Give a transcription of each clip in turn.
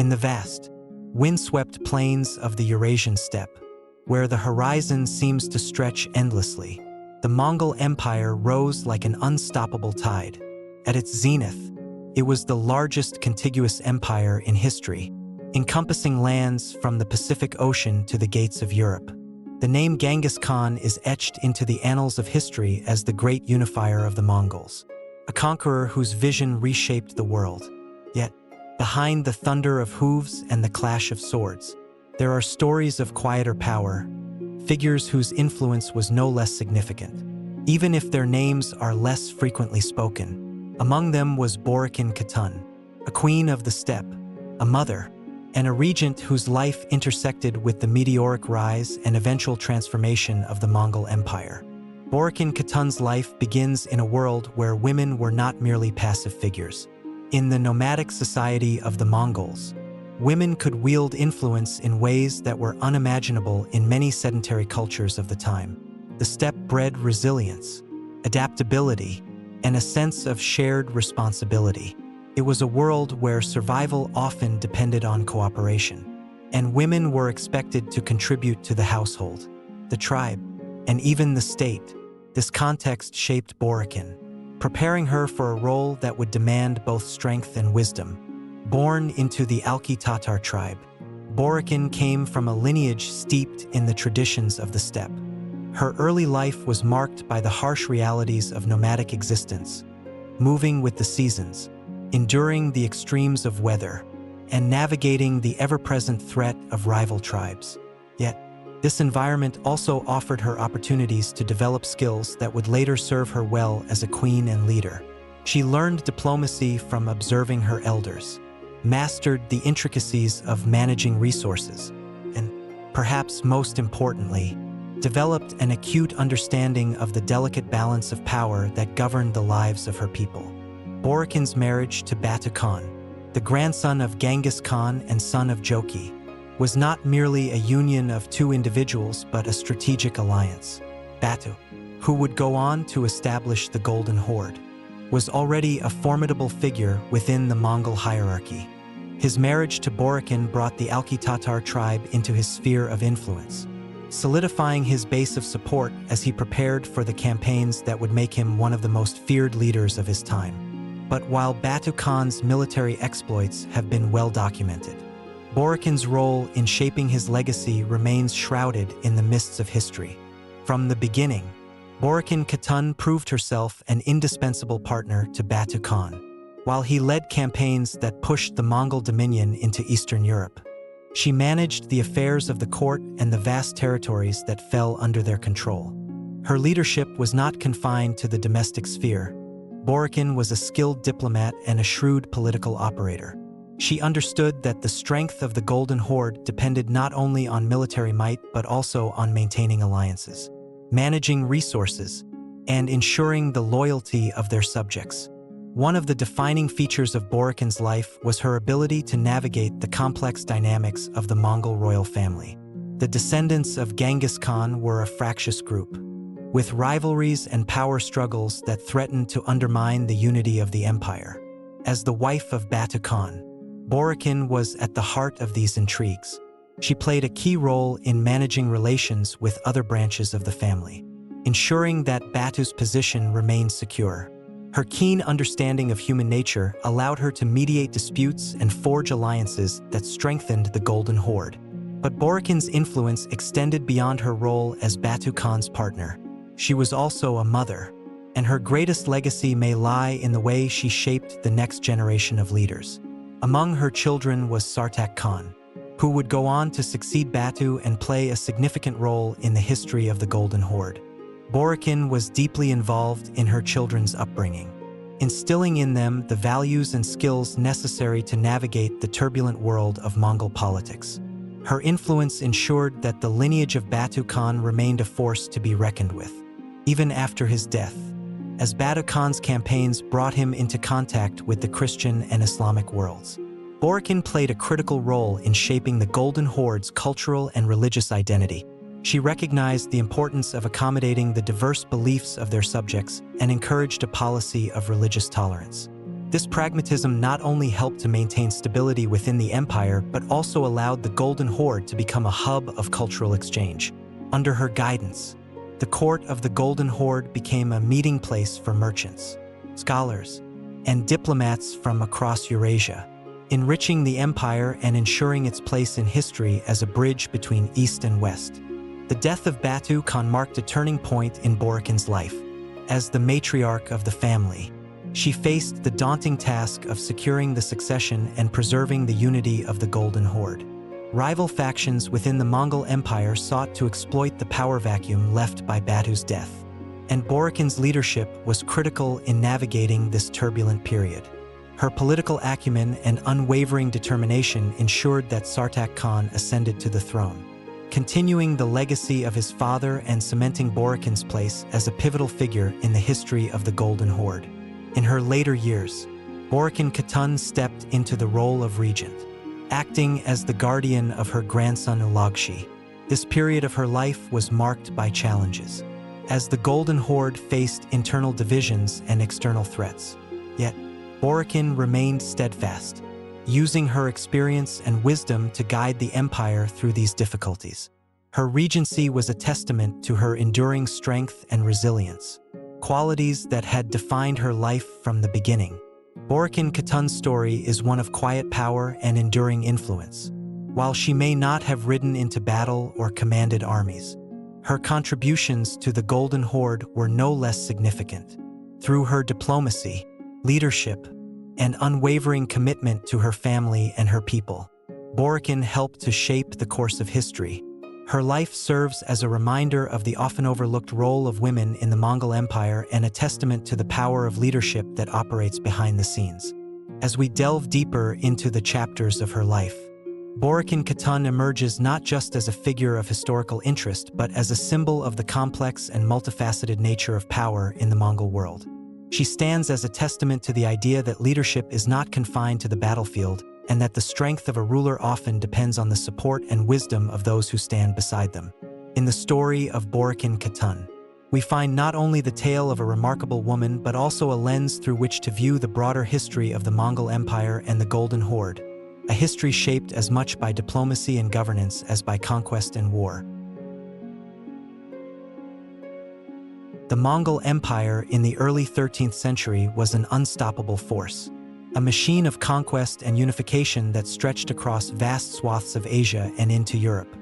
In the vast, windswept plains of the Eurasian steppe, where the horizon seems to stretch endlessly, the Mongol Empire rose like an unstoppable tide. At its zenith, it was the largest contiguous empire in history, encompassing lands from the Pacific Ocean to the gates of Europe. The name Genghis Khan is etched into the annals of history as the great unifier of the Mongols, a conqueror whose vision reshaped the world. Yet, behind the thunder of hooves and the clash of swords, there are stories of quieter power, figures whose influence was no less significant, even if their names are less frequently spoken. Among them was Boraqchin Khatun, a queen of the steppe, a mother, and a regent whose life intersected with the meteoric rise and eventual transformation of the Mongol Empire. Boraqchin Khatun's life begins in a world where women were not merely passive figures. In the nomadic society of the Mongols, women could wield influence in ways that were unimaginable in many sedentary cultures of the time. The steppe bred resilience, adaptability, and a sense of shared responsibility. It was a world where survival often depended on cooperation, and women were expected to contribute to the household, the tribe, and even the state. This context shaped Boraqchin, preparing her for a role that would demand both strength and wisdom. Born into the Alchi Tatar tribe, Boraqchin came from a lineage steeped in the traditions of the steppe. Her early life was marked by the harsh realities of nomadic existence, moving with the seasons, enduring the extremes of weather, and navigating the ever-present threat of rival tribes. Yet, this environment also offered her opportunities to develop skills that would later serve her well as a queen and leader. She learned diplomacy from observing her elders, mastered the intricacies of managing resources, and, perhaps most importantly, developed an acute understanding of the delicate balance of power that governed the lives of her people. Boraqchin's marriage to Batu Khan, the grandson of Genghis Khan and son of Joki, was not merely a union of two individuals but a strategic alliance. Batu, who would go on to establish the Golden Horde, was already a formidable figure within the Mongol hierarchy. His marriage to Boraqchin brought the Alchi Tatar tribe into his sphere of influence, solidifying his base of support as he prepared for the campaigns that would make him one of the most feared leaders of his time. But while Batu Khan's military exploits have been well documented, Boraqchin's role in shaping his legacy remains shrouded in the mists of history. From the beginning, Boraqchin Khatun proved herself an indispensable partner to Batu Khan, while he led campaigns that pushed the Mongol dominion into Eastern Europe. She managed the affairs of the court and the vast territories that fell under their control. Her leadership was not confined to the domestic sphere. Boraqchin was a skilled diplomat and a shrewd political operator. She understood that the strength of the Golden Horde depended not only on military might but also on maintaining alliances, managing resources, and ensuring the loyalty of their subjects. One of the defining features of Boraqchin's life was her ability to navigate the complex dynamics of the Mongol royal family. The descendants of Genghis Khan were a fractious group, with rivalries and power struggles that threatened to undermine the unity of the empire. As the wife of Batu Khan, Boraqchin was at the heart of these intrigues. She played a key role in managing relations with other branches of the family, ensuring that Batu's position remained secure. Her keen understanding of human nature allowed her to mediate disputes and forge alliances that strengthened the Golden Horde. But Boraqchin's influence extended beyond her role as Batu Khan's partner. She was also a mother, and her greatest legacy may lie in the way she shaped the next generation of leaders. Among her children was Sartak Khan, who would go on to succeed Batu and play a significant role in the history of the Golden Horde. Boraqchin was deeply involved in her children's upbringing, instilling in them the values and skills necessary to navigate the turbulent world of Mongol politics. Her influence ensured that the lineage of Batu Khan remained a force to be reckoned with, even after his death, as Batu Khan's campaigns brought him into contact with the Christian and Islamic worlds. Boraqchin played a critical role in shaping the Golden Horde's cultural and religious identity. She recognized the importance of accommodating the diverse beliefs of their subjects and encouraged a policy of religious tolerance. This pragmatism not only helped to maintain stability within the empire, but also allowed the Golden Horde to become a hub of cultural exchange. Under her guidance, the court of the Golden Horde became a meeting place for merchants, scholars, and diplomats from across Eurasia, enriching the empire and ensuring its place in history as a bridge between East and West. The death of Batu Khan marked a turning point in Boraqchin's life. As the matriarch of the family, she faced the daunting task of securing the succession and preserving the unity of the Golden Horde. Rival factions within the Mongol Empire sought to exploit the power vacuum left by Batu's death, and Boraqchin's leadership was critical in navigating this turbulent period. Her political acumen and unwavering determination ensured that Sartak Khan ascended to the throne, continuing the legacy of his father and cementing Boraqchin's place as a pivotal figure in the history of the Golden Horde. In her later years, Boraqchin Khatun stepped into the role of regent, acting as the guardian of her grandson Ulagshi. This period of her life was marked by challenges, as the Golden Horde faced internal divisions and external threats. Yet, Boraqchin remained steadfast, using her experience and wisdom to guide the empire through these difficulties. Her regency was a testament to her enduring strength and resilience, qualities that had defined her life from the beginning. Boraqchin Khatun's story is one of quiet power and enduring influence. While she may not have ridden into battle or commanded armies, her contributions to the Golden Horde were no less significant. Through her diplomacy, leadership, and unwavering commitment to her family and her people, Boraqchin helped to shape the course of history. Her life serves as a reminder of the often overlooked role of women in the Mongol Empire and a testament to the power of leadership that operates behind the scenes. As we delve deeper into the chapters of her life, Boraqchin Khatun emerges not just as a figure of historical interest, but as a symbol of the complex and multifaceted nature of power in the Mongol world. She stands as a testament to the idea that leadership is not confined to the battlefield, and that the strength of a ruler often depends on the support and wisdom of those who stand beside them. In the story of Boraqchin Khatun, we find not only the tale of a remarkable woman, but also a lens through which to view the broader history of the Mongol Empire and the Golden Horde, a history shaped as much by diplomacy and governance as by conquest and war. The Mongol Empire in the early 13th century was an unstoppable force, a machine of conquest and unification that stretched across vast swaths of Asia and into Europe.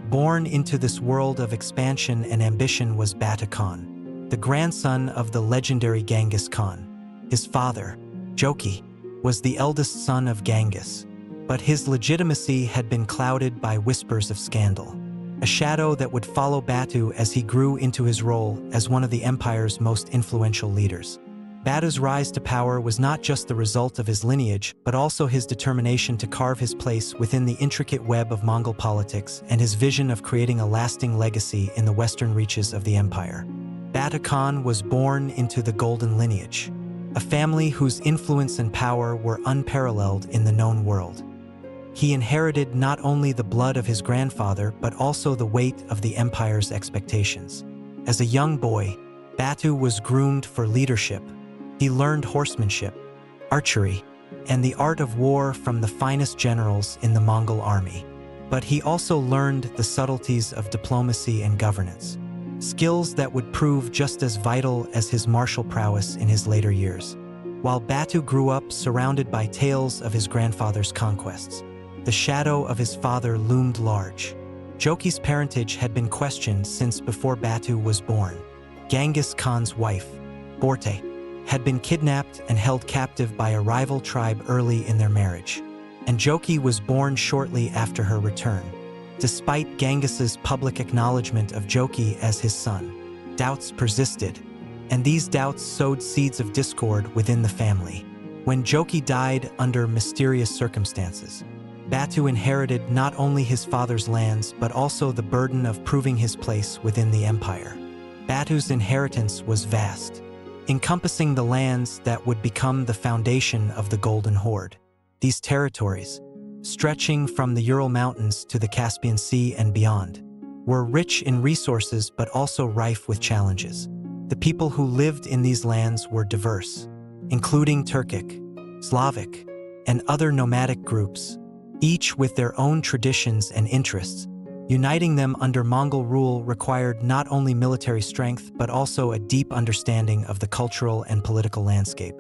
Born into this world of expansion and ambition was Batu Khan, the grandson of the legendary Genghis Khan. His father, Joki, was the eldest son of Genghis, but his legitimacy had been clouded by whispers of scandal, a shadow that would follow Batu as he grew into his role as one of the empire's most influential leaders. Batu's rise to power was not just the result of his lineage, but also his determination to carve his place within the intricate web of Mongol politics and his vision of creating a lasting legacy in the western reaches of the empire. Batu Khan was born into the Golden lineage, a family whose influence and power were unparalleled in the known world. He inherited not only the blood of his grandfather, but also the weight of the empire's expectations. As a young boy, Batu was groomed for leadership. He learned horsemanship, archery, and the art of war from the finest generals in the Mongol army. But he also learned the subtleties of diplomacy and governance, skills that would prove just as vital as his martial prowess in his later years. While Batu grew up surrounded by tales of his grandfather's conquests, the shadow of his father loomed large. Joki's parentage had been questioned since before Batu was born. Genghis Khan's wife, Borte, had been kidnapped and held captive by a rival tribe early in their marriage, and Joki was born shortly after her return. Despite Genghis's public acknowledgement of Joki as his son, doubts persisted, and these doubts sowed seeds of discord within the family. When Joki died under mysterious circumstances, Batu inherited not only his father's lands, but also the burden of proving his place within the empire. Batu's inheritance was vast, encompassing the lands that would become the foundation of the Golden Horde. These territories, stretching from the Ural Mountains to the Caspian Sea and beyond, were rich in resources but also rife with challenges. The people who lived in these lands were diverse, including Turkic, Slavic, and other nomadic groups, each with their own traditions and interests. Uniting them under Mongol rule required not only military strength but also a deep understanding of the cultural and political landscape.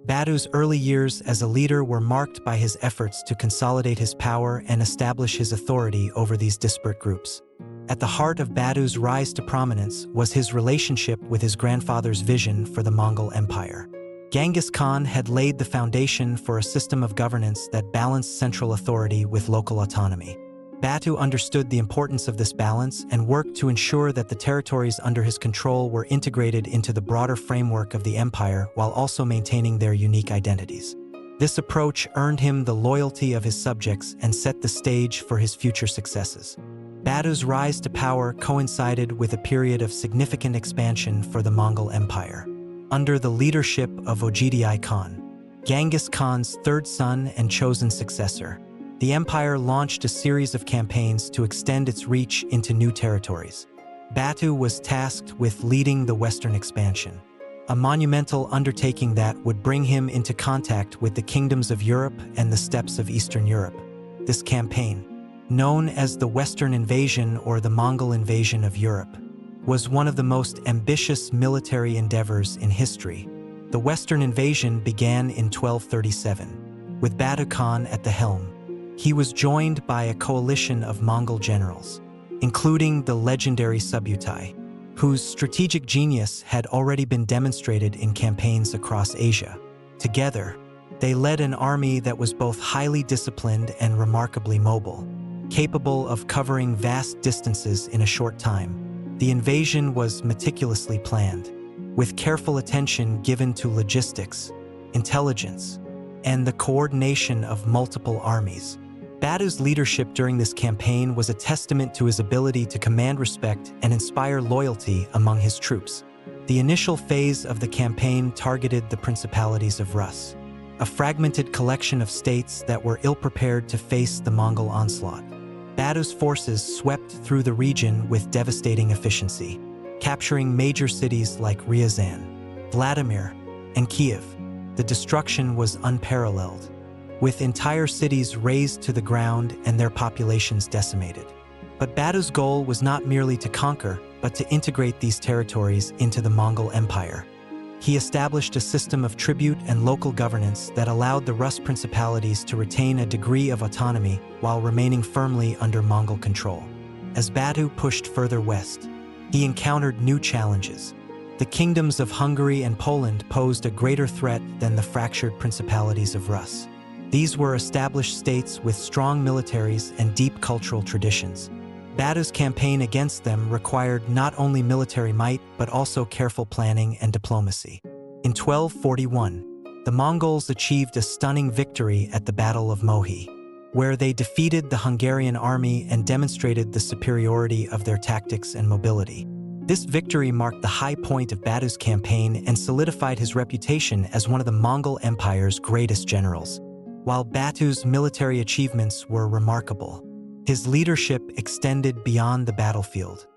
Batu's early years as a leader were marked by his efforts to consolidate his power and establish his authority over these disparate groups. At the heart of Batu's rise to prominence was his relationship with his grandfather's vision for the Mongol Empire. Genghis Khan had laid the foundation for a system of governance that balanced central authority with local autonomy. Batu understood the importance of this balance and worked to ensure that the territories under his control were integrated into the broader framework of the empire while also maintaining their unique identities. This approach earned him the loyalty of his subjects and set the stage for his future successes. Batu's rise to power coincided with a period of significant expansion for the Mongol Empire. Under the leadership of Ogedei Khan, Genghis Khan's third son and chosen successor, the empire launched a series of campaigns to extend its reach into new territories. Batu was tasked with leading the western expansion, a monumental undertaking that would bring him into contact with the kingdoms of Europe and the steppes of Eastern Europe. This campaign, known as the Western Invasion or the Mongol Invasion of Europe, was one of the most ambitious military endeavors in history. The Western Invasion began in 1237, with Batu Khan at the helm. He was joined by a coalition of Mongol generals, including the legendary Subutai, whose strategic genius had already been demonstrated in campaigns across Asia. Together, they led an army that was both highly disciplined and remarkably mobile, capable of covering vast distances in a short time. The invasion was meticulously planned, with careful attention given to logistics, intelligence, and the coordination of multiple armies. Batu's leadership during this campaign was a testament to his ability to command respect and inspire loyalty among his troops. The initial phase of the campaign targeted the principalities of Rus, a fragmented collection of states that were ill-prepared to face the Mongol onslaught. Batu's forces swept through the region with devastating efficiency, capturing major cities like Ryazan, Vladimir, and Kiev. The destruction was unparalleled, with entire cities razed to the ground and their populations decimated. But Batu's goal was not merely to conquer, but to integrate these territories into the Mongol Empire. He established a system of tribute and local governance that allowed the Rus principalities to retain a degree of autonomy while remaining firmly under Mongol control. As Batu pushed further west, he encountered new challenges. The kingdoms of Hungary and Poland posed a greater threat than the fractured principalities of Rus. These were established states with strong militaries and deep cultural traditions. Batu's campaign against them required not only military might but also careful planning and diplomacy. In 1241, the Mongols achieved a stunning victory at the Battle of Mohi, where they defeated the Hungarian army and demonstrated the superiority of their tactics and mobility. This victory marked the high point of Batu's campaign and solidified his reputation as one of the Mongol Empire's greatest generals. While Batu's military achievements were remarkable, his leadership extended beyond the battlefield.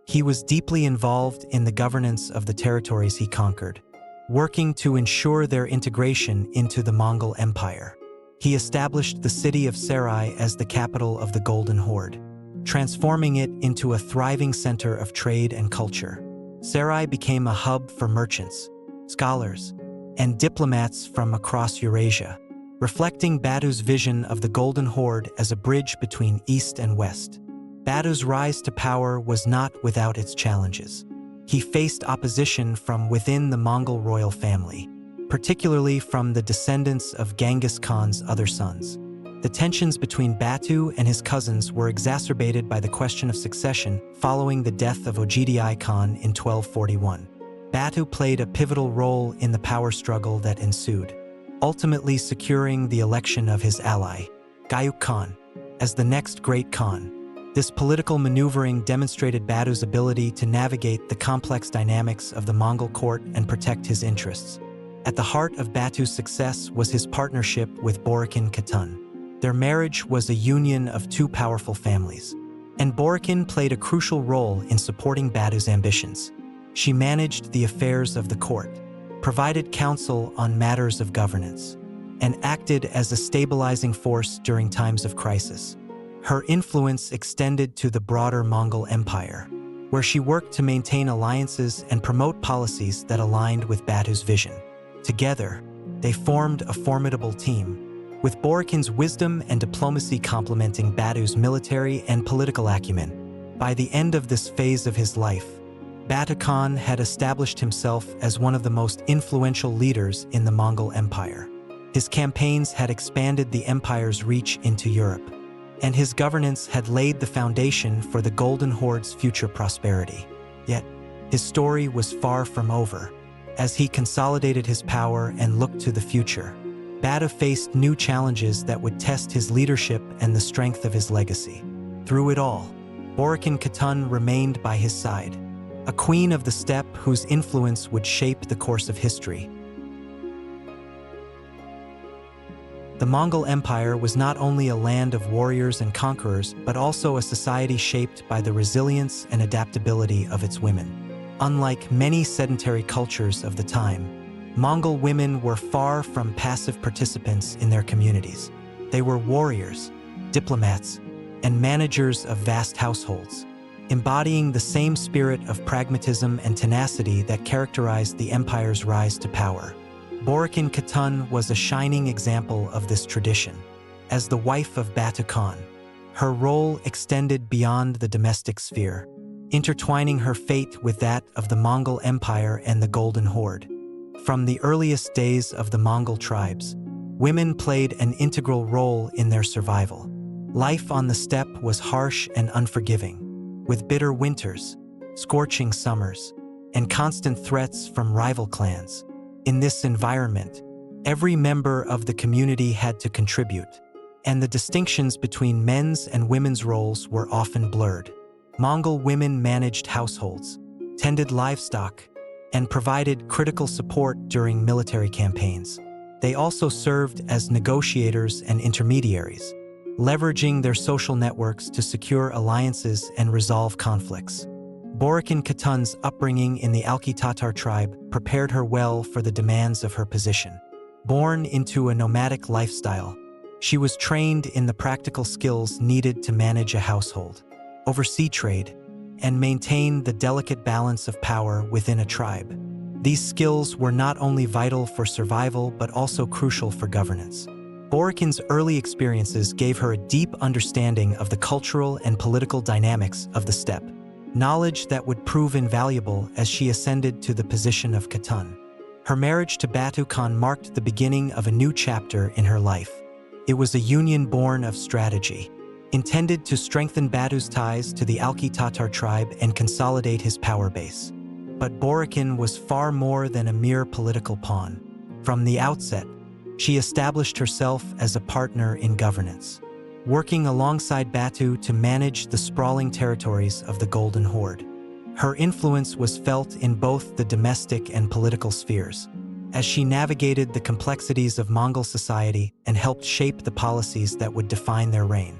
He was deeply involved in the governance of the territories he conquered, working to ensure their integration into the Mongol Empire. He established the city of Sarai as the capital of the Golden Horde, transforming it into a thriving center of trade and culture. Sarai became a hub for merchants, scholars, and diplomats from across Eurasia, reflecting Batu's vision of the Golden Horde as a bridge between East and West. Batu's rise to power was not without its challenges. He faced opposition from within the Mongol royal family, particularly from the descendants of Genghis Khan's other sons. The tensions between Batu and his cousins were exacerbated by the question of succession following the death of Ogedei Khan in 1241. Batu played a pivotal role in the power struggle that ensued, ultimately securing the election of his ally, Gayuk Khan, as the next great Khan. This political maneuvering demonstrated Batu's ability to navigate the complex dynamics of the Mongol court and protect his interests. At the heart of Batu's success was his partnership with Boraqchin Khatun. Their marriage was a union of two powerful families, and Boraqchin played a crucial role in supporting Batu's ambitions. She managed the affairs of the court, provided counsel on matters of governance, and acted as a stabilizing force during times of crisis. Her influence extended to the broader Mongol Empire, where she worked to maintain alliances and promote policies that aligned with Batu's vision. Together, they formed a formidable team, with Boraqchin's wisdom and diplomacy complementing Batu's military and political acumen. By the end of this phase of his life, Batu Khan had established himself as one of the most influential leaders in the Mongol Empire. His campaigns had expanded the empire's reach into Europe, and his governance had laid the foundation for the Golden Horde's future prosperity. Yet, his story was far from over. As he consolidated his power and looked to the future, Batu faced new challenges that would test his leadership and the strength of his legacy. Through it all, Boraqchin Khatun remained by his side, a queen of the steppe whose influence would shape the course of history. The Mongol Empire was not only a land of warriors and conquerors, but also a society shaped by the resilience and adaptability of its women. Unlike many sedentary cultures of the time, Mongol women were far from passive participants in their communities. They were warriors, diplomats, and managers of vast households, embodying the same spirit of pragmatism and tenacity that characterized the empire's rise to power. Boraqchin Khatun was a shining example of this tradition. As the wife of Batu Khan, her role extended beyond the domestic sphere, intertwining her fate with that of the Mongol Empire and the Golden Horde. From the earliest days of the Mongol tribes, women played an integral role in their survival. Life on the steppe was harsh and unforgiving, with bitter winters, scorching summers, and constant threats from rival clans. In this environment, every member of the community had to contribute, and the distinctions between men's and women's roles were often blurred. Mongol women managed households, tended livestock, and provided critical support during military campaigns. They also served as negotiators and intermediaries, leveraging their social networks to secure alliances and resolve conflicts. Boraqchin Khatun's upbringing in the Alchi Tatar tribe prepared her well for the demands of her position. Born into a nomadic lifestyle, she was trained in the practical skills needed to manage a household, oversee trade, and maintain the delicate balance of power within a tribe. These skills were not only vital for survival but also crucial for governance. Boraqchin's early experiences gave her a deep understanding of the cultural and political dynamics of the steppe, knowledge that would prove invaluable as she ascended to the position of Khatun. Her marriage to Batu Khan marked the beginning of a new chapter in her life. It was a union born of strategy, intended to strengthen Batu's ties to the Alchi Tatar tribe and consolidate his power base. But Boraqchin was far more than a mere political pawn. From the outset, she established herself as a partner in governance, working alongside Batu to manage the sprawling territories of the Golden Horde. Her influence was felt in both the domestic and political spheres, as she navigated the complexities of Mongol society and helped shape the policies that would define their reign.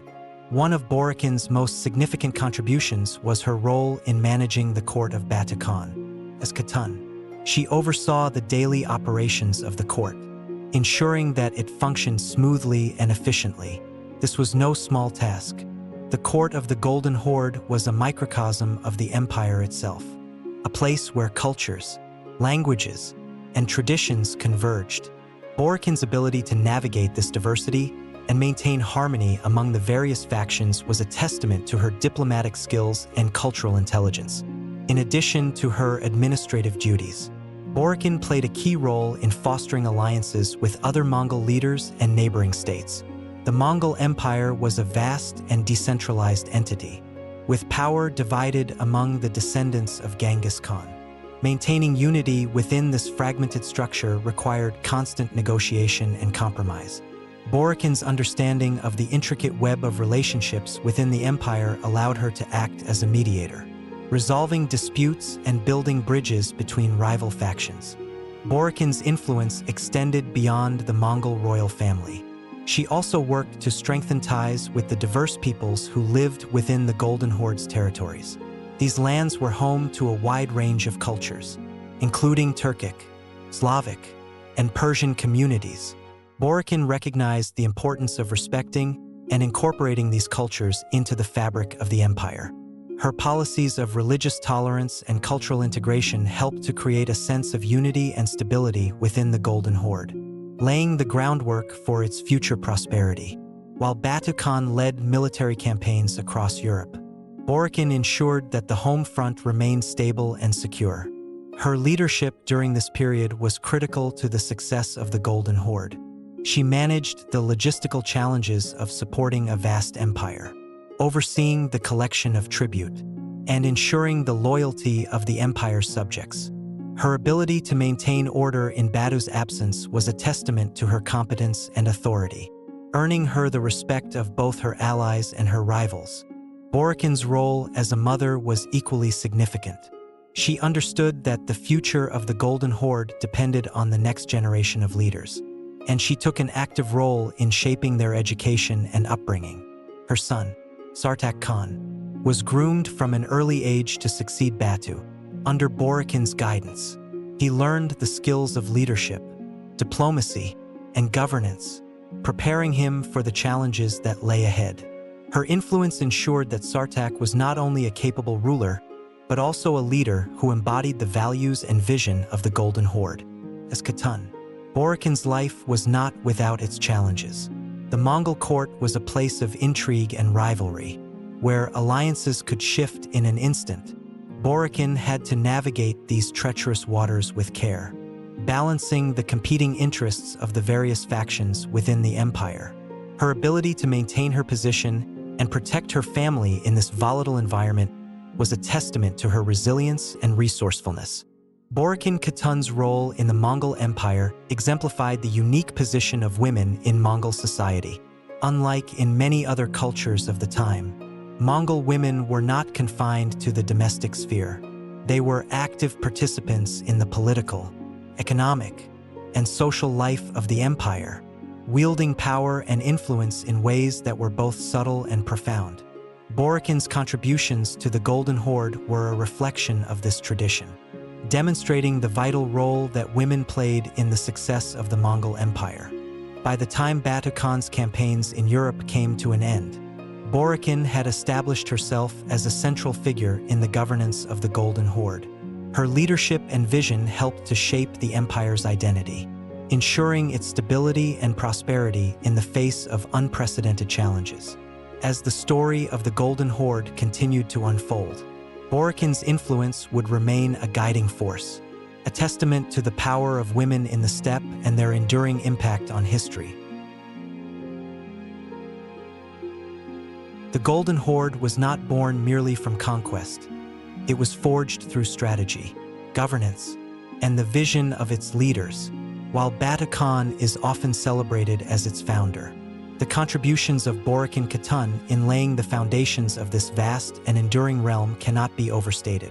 One of Boraqchin's most significant contributions was her role in managing the court of Batu Khan. As Khatun, she oversaw the daily operations of the court, ensuring that it functioned smoothly and efficiently. This was no small task. The court of the Golden Horde was a microcosm of the empire itself, a place where cultures, languages, and traditions converged. Boraqchin's ability to navigate this diversity and maintain harmony among the various factions was a testament to her diplomatic skills and cultural intelligence. In addition to her administrative duties, Boraqchin played a key role in fostering alliances with other Mongol leaders and neighboring states. The Mongol Empire was a vast and decentralized entity, with power divided among the descendants of Genghis Khan. Maintaining unity within this fragmented structure required constant negotiation and compromise. Boraqchin's understanding of the intricate web of relationships within the empire allowed her to act as a mediator, resolving disputes and building bridges between rival factions. Boraqchin's influence extended beyond the Mongol royal family. She also worked to strengthen ties with the diverse peoples who lived within the Golden Horde's territories. These lands were home to a wide range of cultures, including Turkic, Slavic, and Persian communities. Boraqchin recognized the importance of respecting and incorporating these cultures into the fabric of the empire. Her policies of religious tolerance and cultural integration helped to create a sense of unity and stability within the Golden Horde, laying the groundwork for its future prosperity. While Batu Khan led military campaigns across Europe, Boraqchin ensured that the home front remained stable and secure. Her leadership during this period was critical to the success of the Golden Horde. She managed the logistical challenges of supporting a vast empire, overseeing the collection of tribute, and ensuring the loyalty of the empire's subjects. Her ability to maintain order in Batu's absence was a testament to her competence and authority, earning her the respect of both her allies and her rivals. Boraqchin's role as a mother was equally significant. She understood that the future of the Golden Horde depended on the next generation of leaders, and she took an active role in shaping their education and upbringing. Her son, Sarai Khan, was groomed from an early age to succeed Batu. Under Boraqchin's guidance, he learned the skills of leadership, diplomacy, and governance, preparing him for the challenges that lay ahead. Her influence ensured that Sarai was not only a capable ruler, but also a leader who embodied the values and vision of the Golden Horde. As Khatun, Boraqchin's life was not without its challenges. The Mongol court was a place of intrigue and rivalry, where alliances could shift in an instant. Boraqchin had to navigate these treacherous waters with care, balancing the competing interests of the various factions within the empire. Her ability to maintain her position and protect her family in this volatile environment was a testament to her resilience and resourcefulness. Boraqchin Khatun's role in the Mongol Empire exemplified the unique position of women in Mongol society. Unlike in many other cultures of the time, Mongol women were not confined to the domestic sphere. They were active participants in the political, economic, and social life of the empire, wielding power and influence in ways that were both subtle and profound. Boraqchin's contributions to the Golden Horde were a reflection of this tradition, demonstrating the vital role that women played in the success of the Mongol Empire. By the time Batu Khan's campaigns in Europe came to an end, Boraqchin had established herself as a central figure in the governance of the Golden Horde. Her leadership and vision helped to shape the empire's identity, ensuring its stability and prosperity in the face of unprecedented challenges. As the story of the Golden Horde continued to unfold, Boraqchin's influence would remain a guiding force, a testament to the power of women in the steppe and their enduring impact on history. The Golden Horde was not born merely from conquest. It was forged through strategy, governance, and the vision of its leaders. While Batu Khan is often celebrated as its founder, the contributions of Boraqchin Khatun in laying the foundations of this vast and enduring realm cannot be overstated.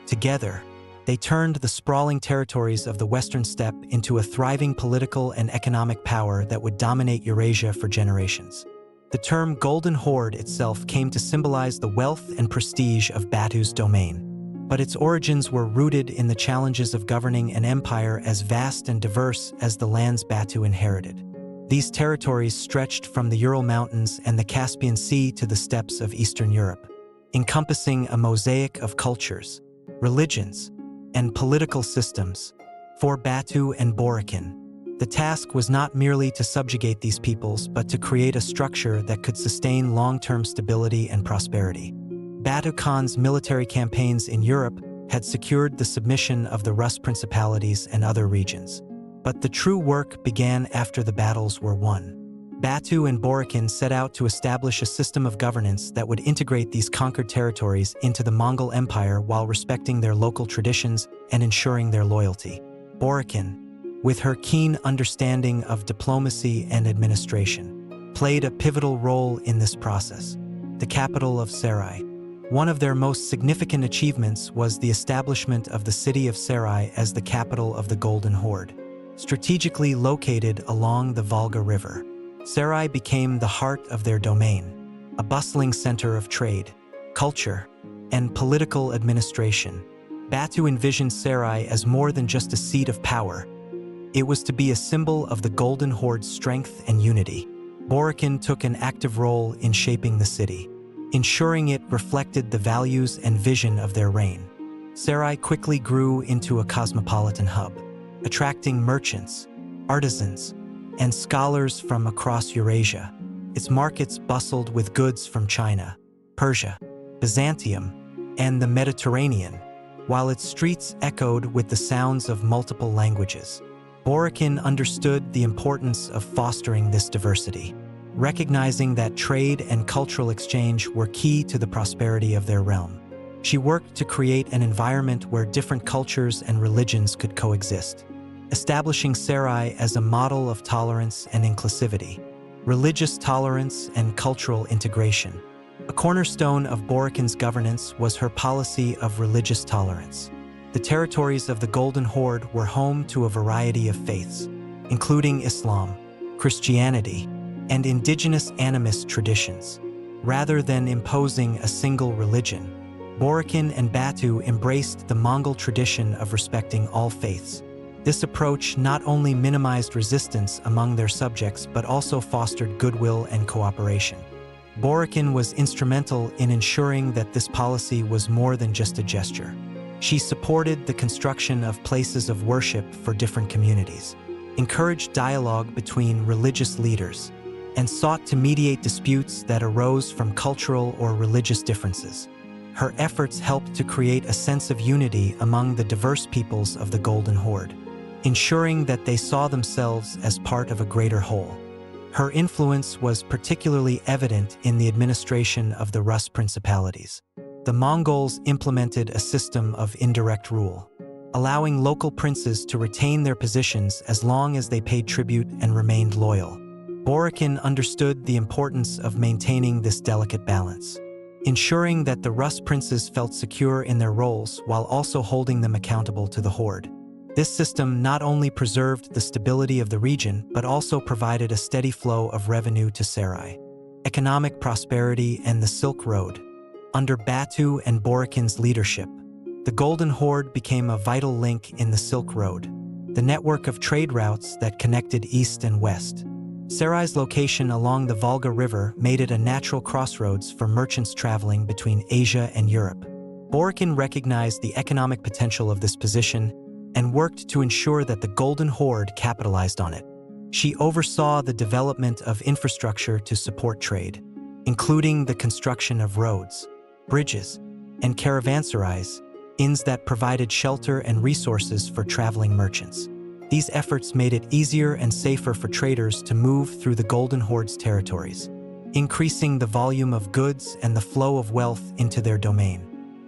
Together, they turned the sprawling territories of the Western Steppe into a thriving political and economic power that would dominate Eurasia for generations. The term Golden Horde itself came to symbolize the wealth and prestige of Batu's domain, but its origins were rooted in the challenges of governing an empire as vast and diverse as the lands Batu inherited. These territories stretched from the Ural Mountains and the Caspian Sea to the steppes of Eastern Europe, encompassing a mosaic of cultures, religions, and political systems. For Batu and Boraqchin, the task was not merely to subjugate these peoples, but to create a structure that could sustain long-term stability and prosperity. Batu Khan's military campaigns in Europe had secured the submission of the Rus principalities and other regions. But the true work began after the battles were won. Batu and Boraqchin set out to establish a system of governance that would integrate these conquered territories into the Mongol Empire while respecting their local traditions and ensuring their loyalty. Boraqchin, with her keen understanding of diplomacy and administration, played a pivotal role in this process. The capital of Sarai. One of their most significant achievements was the establishment of the city of Sarai as the capital of the Golden Horde. Strategically located along the Volga River, Sarai became the heart of their domain, a bustling center of trade, culture, and political administration. Batu envisioned Sarai as more than just a seat of power. It was to be a symbol of the Golden Horde's strength and unity. Boraqchin took an active role in shaping the city, ensuring it reflected the values and vision of their reign. Sarai quickly grew into a cosmopolitan hub, attracting merchants, artisans, and scholars from across Eurasia. Its markets bustled with goods from China, Persia, Byzantium, and the Mediterranean, while its streets echoed with the sounds of multiple languages. Boraqchin understood the importance of fostering this diversity, recognizing that trade and cultural exchange were key to the prosperity of their realm. She worked to create an environment where different cultures and religions could coexist, establishing Sarai as a model of tolerance and inclusivity, religious tolerance and cultural integration. A cornerstone of Boraqchin's governance was her policy of religious tolerance. The territories of the Golden Horde were home to a variety of faiths, including Islam, Christianity, and indigenous animist traditions. Rather than imposing a single religion, Boraqchin and Batu embraced the Mongol tradition of respecting all faiths. This approach not only minimized resistance among their subjects but also fostered goodwill and cooperation. Boraqchin was instrumental in ensuring that this policy was more than just a gesture. She supported the construction of places of worship for different communities, encouraged dialogue between religious leaders, and sought to mediate disputes that arose from cultural or religious differences. Her efforts helped to create a sense of unity among the diverse peoples of the Golden Horde, ensuring that they saw themselves as part of a greater whole. Her influence was particularly evident in the administration of the Rus principalities. The Mongols implemented a system of indirect rule, allowing local princes to retain their positions as long as they paid tribute and remained loyal. Boraqchin understood the importance of maintaining this delicate balance, ensuring that the Rus princes felt secure in their roles while also holding them accountable to the Horde. This system not only preserved the stability of the region but also provided a steady flow of revenue to Sarai. Economic prosperity and the Silk Road. Under Batu and Boraqchin's leadership, the Golden Horde became a vital link in the Silk Road, the network of trade routes that connected east and west. Sarai's location along the Volga River made it a natural crossroads for merchants traveling between Asia and Europe. Boraqchin recognized the economic potential of this position and worked to ensure that the Golden Horde capitalized on it. She oversaw the development of infrastructure to support trade, including the construction of roads, bridges, and caravanserais, inns that provided shelter and resources for traveling merchants. These efforts made it easier and safer for traders to move through the Golden Horde's territories, increasing the volume of goods and the flow of wealth into their domain.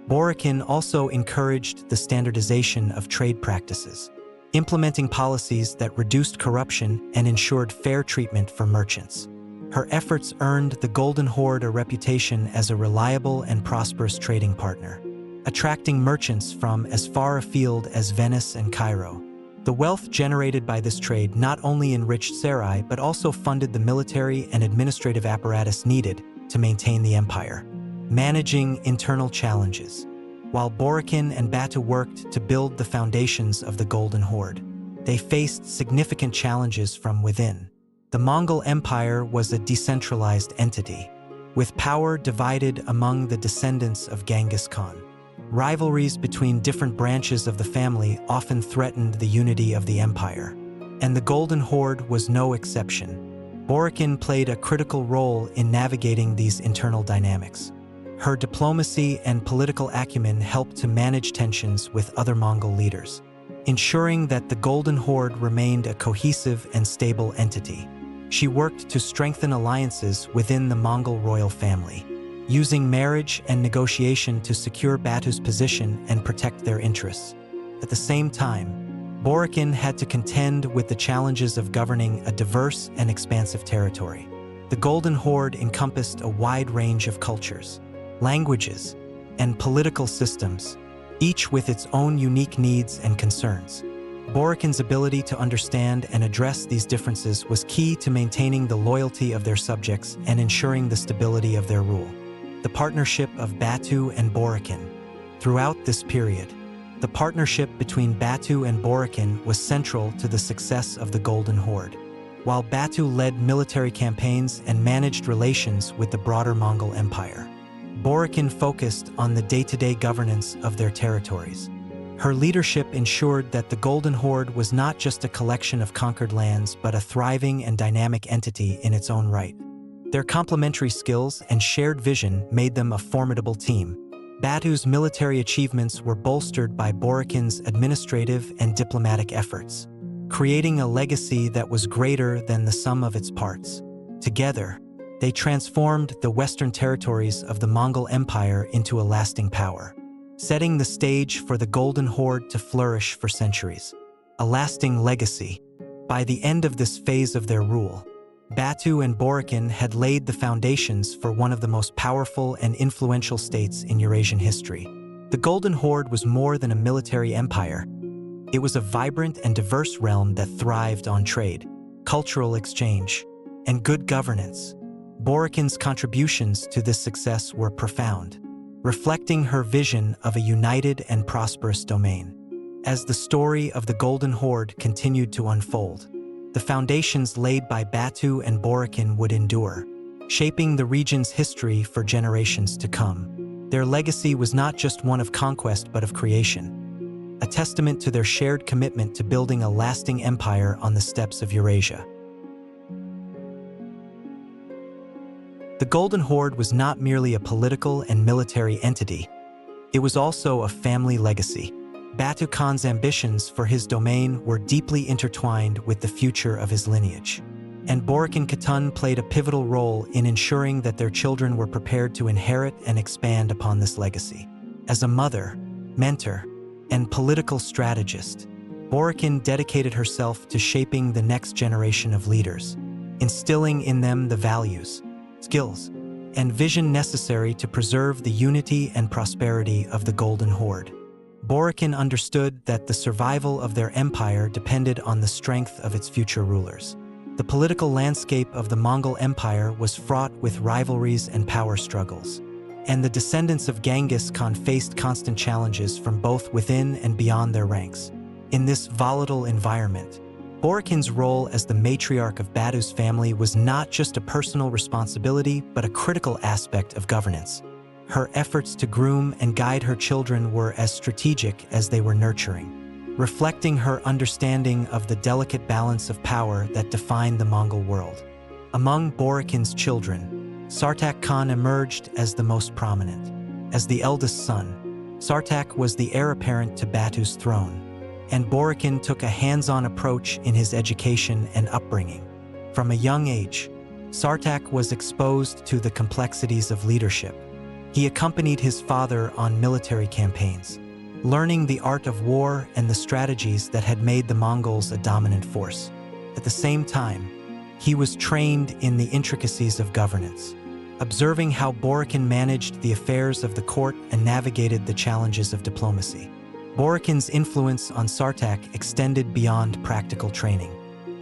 Boraqchin also encouraged the standardization of trade practices, implementing policies that reduced corruption and ensured fair treatment for merchants. Her efforts earned the Golden Horde a reputation as a reliable and prosperous trading partner, attracting merchants from as far afield as Venice and Cairo. The wealth generated by this trade not only enriched Sarai but also funded the military and administrative apparatus needed to maintain the empire. Managing internal challenges. While Boraqchin and Batu worked to build the foundations of the Golden Horde, they faced significant challenges from within. The Mongol Empire was a decentralized entity, with power divided among the descendants of Genghis Khan. Rivalries between different branches of the family often threatened the unity of the empire, and the Golden Horde was no exception. Boraqchin played a critical role in navigating these internal dynamics. Her diplomacy and political acumen helped to manage tensions with other Mongol leaders, ensuring that the Golden Horde remained a cohesive and stable entity. She worked to strengthen alliances within the Mongol royal family, using marriage and negotiation to secure Batu's position and protect their interests. At the same time, Boraqchin had to contend with the challenges of governing a diverse and expansive territory. The Golden Horde encompassed a wide range of cultures, languages, and political systems, each with its own unique needs and concerns. Boraqchin's ability to understand and address these differences was key to maintaining the loyalty of their subjects and ensuring the stability of their rule. The partnership of Batu and Boraqchin. Throughout this period, The partnership between Batu and Boraqchin was central to the success of the Golden Horde. While Batu led military campaigns and managed relations with the broader Mongol Empire, Boraqchin focused on the day-to-day governance of their territories. Her leadership ensured that the Golden Horde was not just a collection of conquered lands, but a thriving and dynamic entity in its own right. Their complementary skills and shared vision made them a formidable team. Batu's military achievements were bolstered by Boraqchin's administrative and diplomatic efforts, creating a legacy that was greater than the sum of its parts. Together, they transformed the western territories of the Mongol Empire into a lasting power, setting the stage for the Golden Horde to flourish for centuries. A lasting legacy. By the end of this phase of their rule, Batu and Boraqchin had laid the foundations for one of the most powerful and influential states in Eurasian history. The Golden Horde was more than a military empire. It was a vibrant and diverse realm that thrived on trade, cultural exchange, and good governance. Boraqchin's contributions to this success were profound, reflecting her vision of a united and prosperous domain. As the story of the Golden Horde continued to unfold, the foundations laid by Batu and Boraqchin would endure, shaping the region's history for generations to come. Their legacy was not just one of conquest but of creation, a testament to their shared commitment to building a lasting empire on the steppes of Eurasia. The Golden Horde was not merely a political and military entity, it was also a family legacy. Batu Khan's ambitions for his domain were deeply intertwined with the future of his lineage, and Boraqchin Khatun played a pivotal role in ensuring that their children were prepared to inherit and expand upon this legacy. As a mother, mentor, and political strategist, Boraqchin dedicated herself to shaping the next generation of leaders, instilling in them the values, skills, and vision necessary to preserve the unity and prosperity of the Golden Horde. Boraqchin understood that the survival of their empire depended on the strength of its future rulers. The political landscape of the Mongol Empire was fraught with rivalries and power struggles, and the descendants of Genghis Khan faced constant challenges from both within and beyond their ranks. In this volatile environment, Boraqchin's role as the matriarch of Batu's family was not just a personal responsibility but a critical aspect of governance. Her efforts to groom and guide her children were as strategic as they were nurturing, reflecting her understanding of the delicate balance of power that defined the Mongol world. Among Boraqchin's children, Sartak Khan emerged as the most prominent. As the eldest son, Sartak was the heir apparent to Batu's throne, and Boraqchin took a hands-on approach in his education and upbringing. From a young age, Sartak was exposed to the complexities of leadership. He accompanied his father on military campaigns, learning the art of war and the strategies that had made the Mongols a dominant force. At the same time, he was trained in the intricacies of governance, observing how Boraqchin managed the affairs of the court and navigated the challenges of diplomacy. Boraqchin's influence on Sartak extended beyond practical training.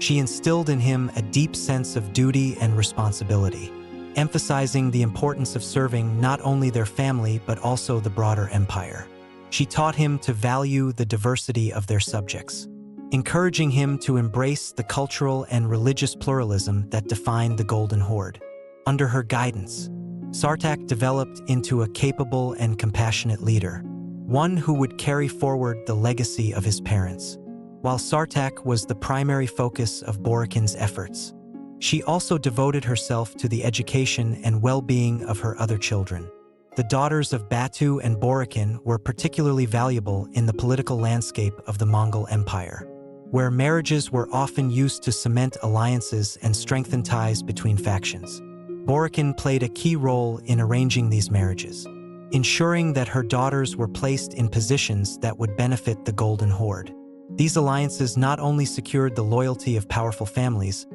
She instilled in him a deep sense of duty and responsibility, emphasizing the importance of serving not only their family but also the broader empire. She taught him to value the diversity of their subjects, encouraging him to embrace the cultural and religious pluralism that defined the Golden Horde. Under her guidance, Sartak developed into a capable and compassionate leader, one who would carry forward the legacy of his parents. While Sartak was the primary focus of Boraqchin's efforts, she also devoted herself to the education and well-being of her other children. The daughters of Batu and Boraqchin were particularly valuable in the political landscape of the Mongol Empire, where marriages were often used to cement alliances and strengthen ties between factions. Boraqchin played a key role in arranging these marriages, ensuring that her daughters were placed in positions that would benefit the Golden Horde. These alliances not only secured the loyalty of powerful families,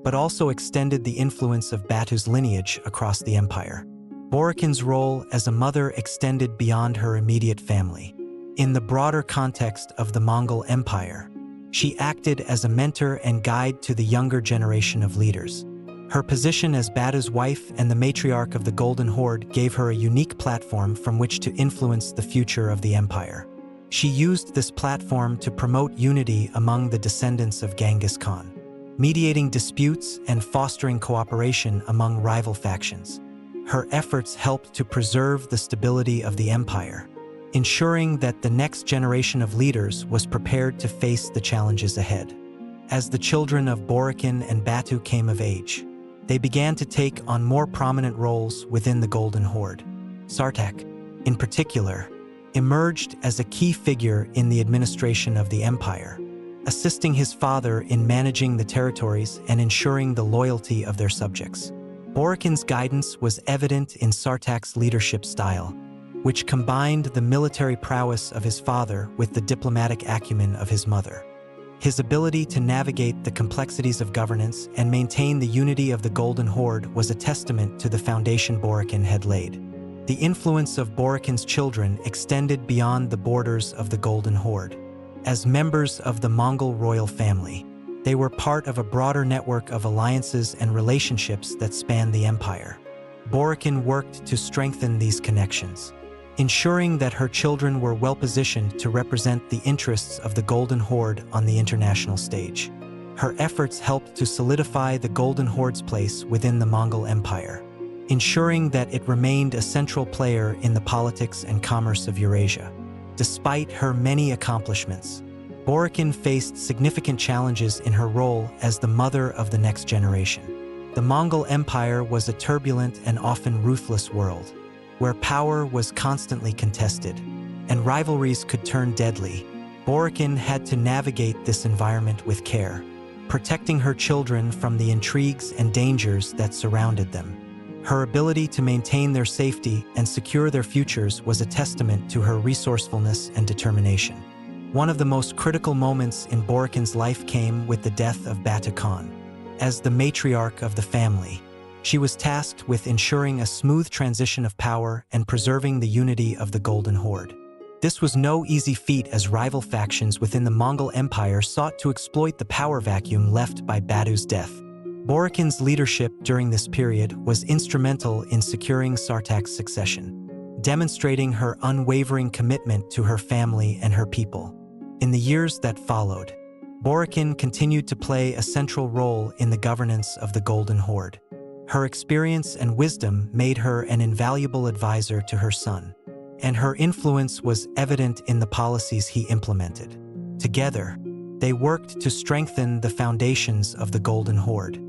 but also extended the influence of Batu's lineage across the empire. Boraqchin's role as a mother extended beyond her immediate family. In the broader context of the Mongol Empire, she acted as a mentor and guide to the younger generation of leaders. Her position as Batu's wife and the matriarch of the Golden Horde gave her a unique platform from which to influence the future of the empire. She used this platform to promote unity among the descendants of Genghis Khan, mediating disputes and fostering cooperation among rival factions. Her efforts helped to preserve the stability of the empire, ensuring that the next generation of leaders was prepared to face the challenges ahead. As the children of Boraqchin and Batu came of age, they began to take on more prominent roles within the Golden Horde. Sartak, in particular, emerged as a key figure in the administration of the empire, assisting his father in managing the territories and ensuring the loyalty of their subjects. Boraqchin's guidance was evident in Sartak's leadership style, which combined the military prowess of his father with the diplomatic acumen of his mother. His ability to navigate the complexities of governance and maintain the unity of the Golden Horde was a testament to the foundation Boraqchin had laid. The influence of Boraqchin's children extended beyond the borders of the Golden Horde. As members of the Mongol royal family, they were part of a broader network of alliances and relationships that spanned the empire. Boraqchin worked to strengthen these connections, ensuring that her children were well-positioned to represent the interests of the Golden Horde on the international stage. Her efforts helped to solidify the Golden Horde's place within the Mongol Empire, ensuring that it remained a central player in the politics and commerce of Eurasia. Despite her many accomplishments, Boraqchin faced significant challenges in her role as the mother of the next generation. The Mongol Empire was a turbulent and often ruthless world, where power was constantly contested, and rivalries could turn deadly. Boraqchin had to navigate this environment with care, protecting her children from the intrigues and dangers that surrounded them. Her ability to maintain their safety and secure their futures was a testament to her resourcefulness and determination. One of the most critical moments in Boraqchin's life came with the death of Batu Khan. As the matriarch of the family, she was tasked with ensuring a smooth transition of power and preserving the unity of the Golden Horde. This was no easy feat, as rival factions within the Mongol Empire sought to exploit the power vacuum left by Batu's death. Boraqchin's leadership during this period was instrumental in securing Sartak's succession, demonstrating her unwavering commitment to her family and her people. In the years that followed, Boraqchin continued to play a central role in the governance of the Golden Horde. Her experience and wisdom made her an invaluable advisor to her son, and her influence was evident in the policies he implemented. Together, they worked to strengthen the foundations of the Golden Horde,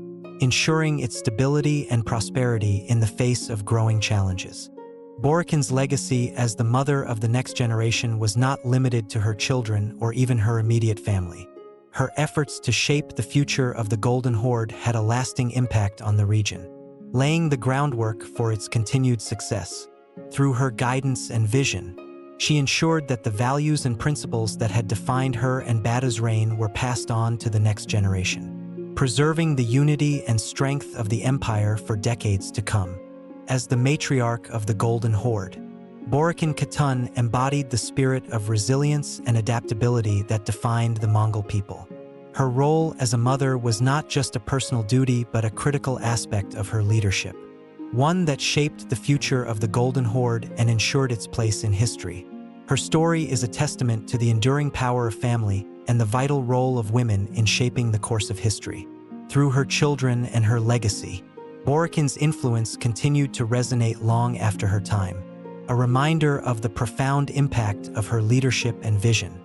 ensuring its stability and prosperity in the face of growing challenges. Boraqchin's legacy as the mother of the next generation was not limited to her children or even her immediate family. Her efforts to shape the future of the Golden Horde had a lasting impact on the region, laying the groundwork for its continued success. Through her guidance and vision, she ensured that the values and principles that had defined her and Batu's reign were passed on to the next generation, preserving the unity and strength of the empire for decades to come. As the matriarch of the Golden Horde, Boraqchin Khatun embodied the spirit of resilience and adaptability that defined the Mongol people. Her role as a mother was not just a personal duty but a critical aspect of her leadership, one that shaped the future of the Golden Horde and ensured its place in history. Her story is a testament to the enduring power of family and the vital role of women in shaping the course of history. Through her children and her legacy, Boraqchin's influence continued to resonate long after her time, a reminder of the profound impact of her leadership and vision.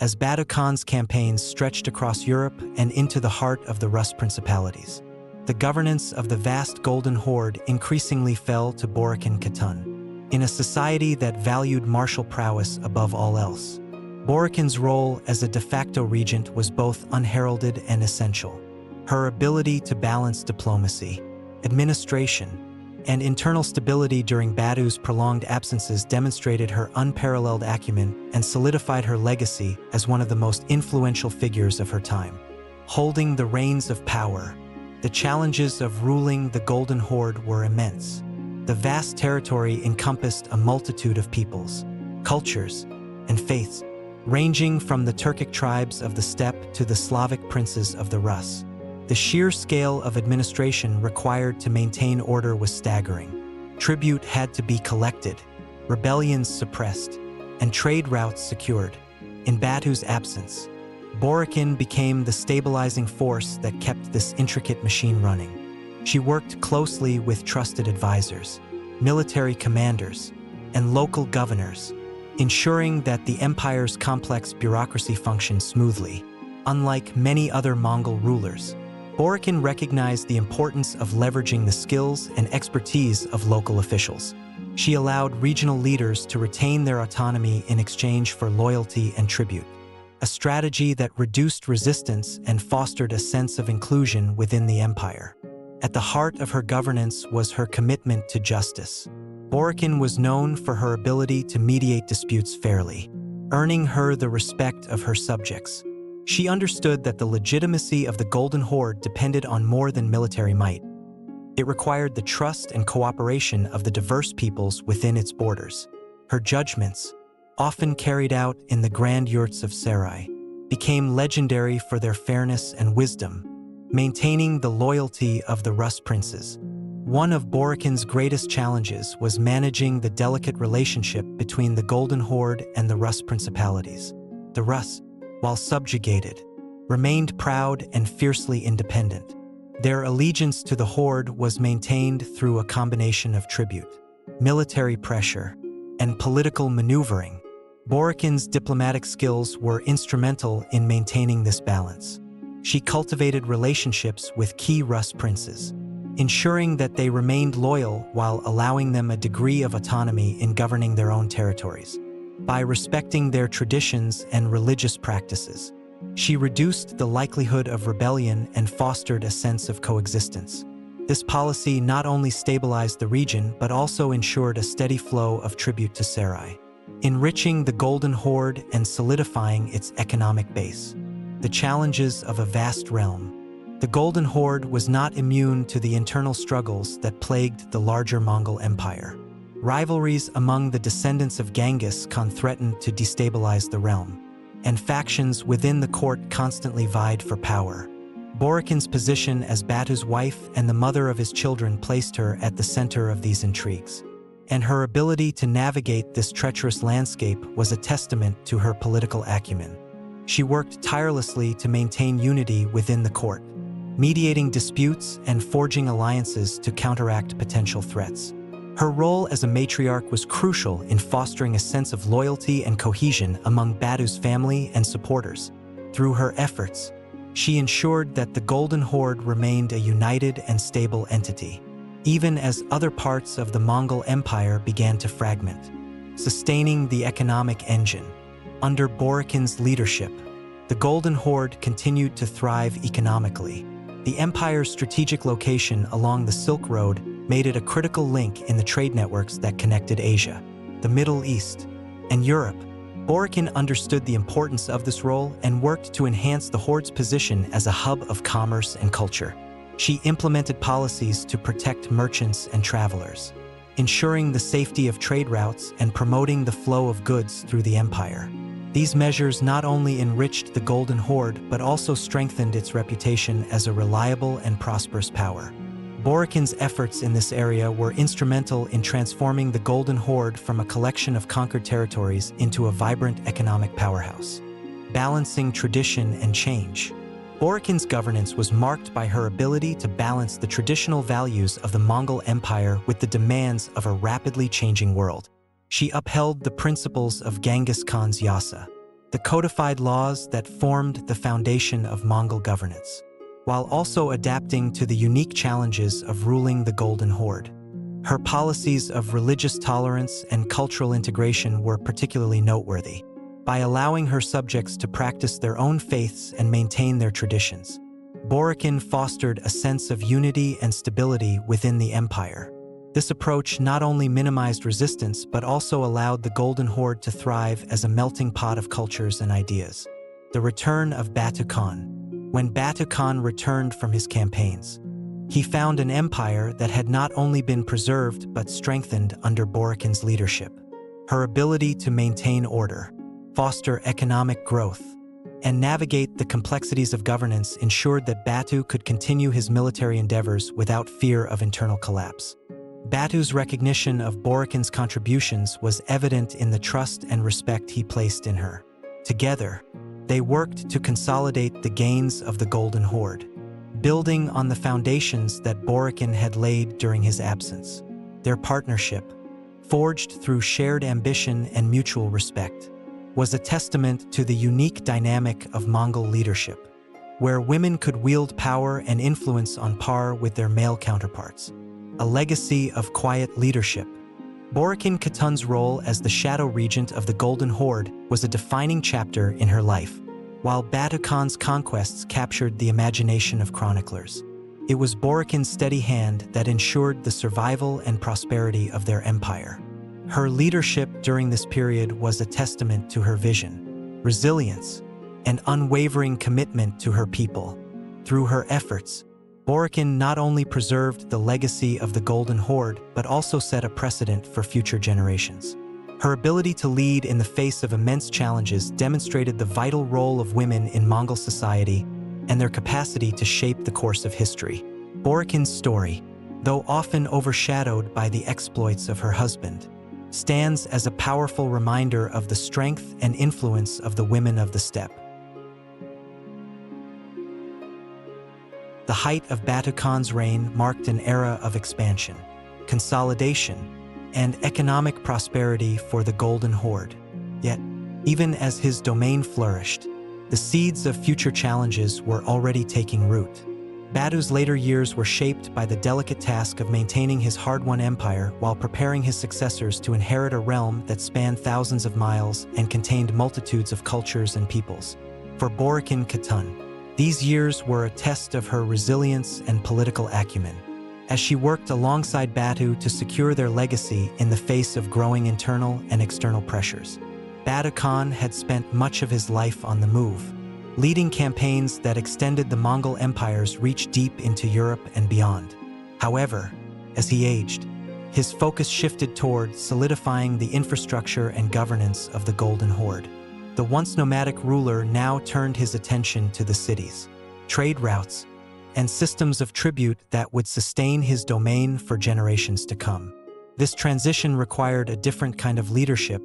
As Batu Khan's campaigns stretched across Europe and into the heart of the Rus principalities, the governance of the vast Golden Horde increasingly fell to Boraqchin Khatun. In a society that valued martial prowess above all else, Boraqchin's role as a de facto regent was both unheralded and essential. Her ability to balance diplomacy, administration, and internal stability during Batu's prolonged absences demonstrated her unparalleled acumen and solidified her legacy as one of the most influential figures of her time. Holding the reins of power, the challenges of ruling the Golden Horde were immense. The vast territory encompassed a multitude of peoples, cultures, and faiths, ranging from the Turkic tribes of the steppe to the Slavic princes of the Rus. The sheer scale of administration required to maintain order was staggering. Tribute had to be collected, rebellions suppressed, and trade routes secured. In Batu's absence, Boraqchin became the stabilizing force that kept this intricate machine running. She worked closely with trusted advisors, military commanders, and local governors, ensuring that the empire's complex bureaucracy functioned smoothly. Unlike many other Mongol rulers, Boraqchin recognized the importance of leveraging the skills and expertise of local officials. She allowed regional leaders to retain their autonomy in exchange for loyalty and tribute, a strategy that reduced resistance and fostered a sense of inclusion within the empire. At the heart of her governance was her commitment to justice. Boraqchin was known for her ability to mediate disputes fairly, earning her the respect of her subjects. She understood that the legitimacy of the Golden Horde depended on more than military might. It required the trust and cooperation of the diverse peoples within its borders. Her judgments, often carried out in the grand yurts of Sarai, became legendary for their fairness and wisdom, maintaining the loyalty of the Rus princes. One of Boraqchin's greatest challenges was managing the delicate relationship between the Golden Horde and the Rus principalities. The Rus, while subjugated, remained proud and fiercely independent. Their allegiance to the Horde was maintained through a combination of tribute, military pressure, and political maneuvering. Boraqchin's diplomatic skills were instrumental in maintaining this balance. She cultivated relationships with key Rus princes, ensuring that they remained loyal while allowing them a degree of autonomy in governing their own territories. By respecting their traditions and religious practices, she reduced the likelihood of rebellion and fostered a sense of coexistence. This policy not only stabilized the region but also ensured a steady flow of tribute to Sarai, enriching the Golden Horde and solidifying its economic base. The challenges of a vast realm. The Golden Horde was not immune to the internal struggles that plagued the larger Mongol Empire. Rivalries among the descendants of Genghis Khan threatened to destabilize the realm, and factions within the court constantly vied for power. Boraqchin's position as Batu's wife and the mother of his children placed her at the center of these intrigues, and her ability to navigate this treacherous landscape was a testament to her political acumen. She worked tirelessly to maintain unity within the court, mediating disputes and forging alliances to counteract potential threats. Her role as a matriarch was crucial in fostering a sense of loyalty and cohesion among Batu's family and supporters. Through her efforts, she ensured that the Golden Horde remained a united and stable entity, even as other parts of the Mongol Empire began to fragment, sustaining the economic engine. Under Boraqchin's leadership, the Golden Horde continued to thrive economically. The empire's strategic location along the Silk Road made it a critical link in the trade networks that connected Asia, the Middle East, and Europe. Boraqchin understood the importance of this role and worked to enhance the Horde's position as a hub of commerce and culture. She implemented policies to protect merchants and travelers, ensuring the safety of trade routes and promoting the flow of goods through the empire. These measures not only enriched the Golden Horde but also strengthened its reputation as a reliable and prosperous power. Boraqchin's efforts in this area were instrumental in transforming the Golden Horde from a collection of conquered territories into a vibrant economic powerhouse. Balancing tradition and change. Boraqchin's governance was marked by her ability to balance the traditional values of the Mongol Empire with the demands of a rapidly changing world. She upheld the principles of Genghis Khan's Yasa, the codified laws that formed the foundation of Mongol governance, while also adapting to the unique challenges of ruling the Golden Horde. Her policies of religious tolerance and cultural integration were particularly noteworthy. By allowing her subjects to practice their own faiths and maintain their traditions, Boraqchin fostered a sense of unity and stability within the empire. This approach not only minimized resistance but also allowed the Golden Horde to thrive as a melting pot of cultures and ideas. The return of Batu Khan. When Batu Khan returned from his campaigns, he found an empire that had not only been preserved but strengthened under Boraqchin's leadership. Her ability to maintain order, foster economic growth, and navigate the complexities of governance ensured that Batu could continue his military endeavors without fear of internal collapse. Batu's recognition of Boraqchin's contributions was evident in the trust and respect he placed in her. Together, they worked to consolidate the gains of the Golden Horde, building on the foundations that Boraqchin had laid during his absence. Their partnership, forged through shared ambition and mutual respect, was a testament to the unique dynamic of Mongol leadership, where women could wield power and influence on par with their male counterparts. A legacy of quiet leadership. Boraqchin Khatun's role as the Shadow Regent of the Golden Horde was a defining chapter in her life, while Batu Khan's conquests captured the imagination of chroniclers. It was Boraqchin's steady hand that ensured the survival and prosperity of their empire. Her leadership during this period was a testament to her vision, resilience, and unwavering commitment to her people. Through her efforts, Boraqchin not only preserved the legacy of the Golden Horde, but also set a precedent for future generations. Her ability to lead in the face of immense challenges demonstrated the vital role of women in Mongol society and their capacity to shape the course of history. Boraqchin's story, though often overshadowed by the exploits of her husband, stands as a powerful reminder of the strength and influence of the women of the steppe. The height of Batu Khan's reign marked an era of expansion, consolidation, and economic prosperity for the Golden Horde. Yet, even as his domain flourished, the seeds of future challenges were already taking root. Batu's later years were shaped by the delicate task of maintaining his hard-won empire while preparing his successors to inherit a realm that spanned thousands of miles and contained multitudes of cultures and peoples. For Boraqchin Khatun, these years were a test of her resilience and political acumen, as she worked alongside Batu to secure their legacy in the face of growing internal and external pressures. Batu Khan had spent much of his life on the move, leading campaigns that extended the Mongol Empire's reach deep into Europe and beyond. However, as he aged, his focus shifted toward solidifying the infrastructure and governance of the Golden Horde. The once nomadic ruler now turned his attention to the cities, trade routes, and systems of tribute that would sustain his domain for generations to come. This transition required a different kind of leadership,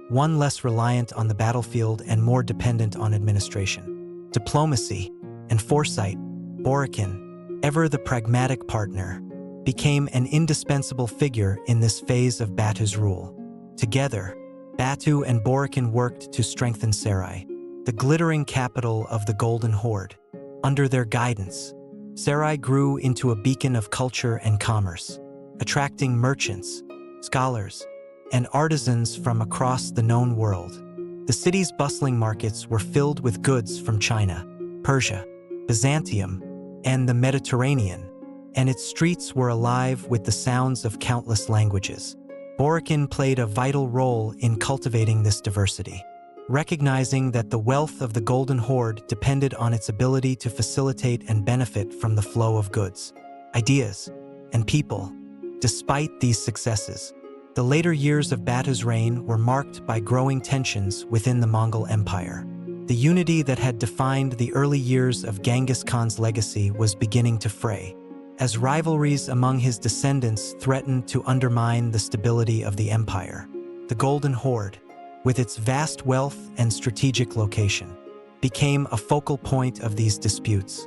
one less reliant on the battlefield and more dependent on administration. Diplomacy and foresight, Boraqchin, ever the pragmatic partner, became an indispensable figure in this phase of Batu's rule. Together, Batu and Boraqchin worked to strengthen Sarai, the glittering capital of the Golden Horde. Under their guidance, Sarai grew into a beacon of culture and commerce, attracting merchants, scholars, and artisans from across the known world. The city's bustling markets were filled with goods from China, Persia, Byzantium, and the Mediterranean, and its streets were alive with the sounds of countless languages. Boraqchin played a vital role in cultivating this diversity, recognizing that the wealth of the Golden Horde depended on its ability to facilitate and benefit from the flow of goods, ideas, and people. Despite these successes, the later years of Batu's reign were marked by growing tensions within the Mongol Empire. The unity that had defined the early years of Genghis Khan's legacy was beginning to fray, as rivalries among his descendants threatened to undermine the stability of the empire. The Golden Horde, with its vast wealth and strategic location, became a focal point of these disputes.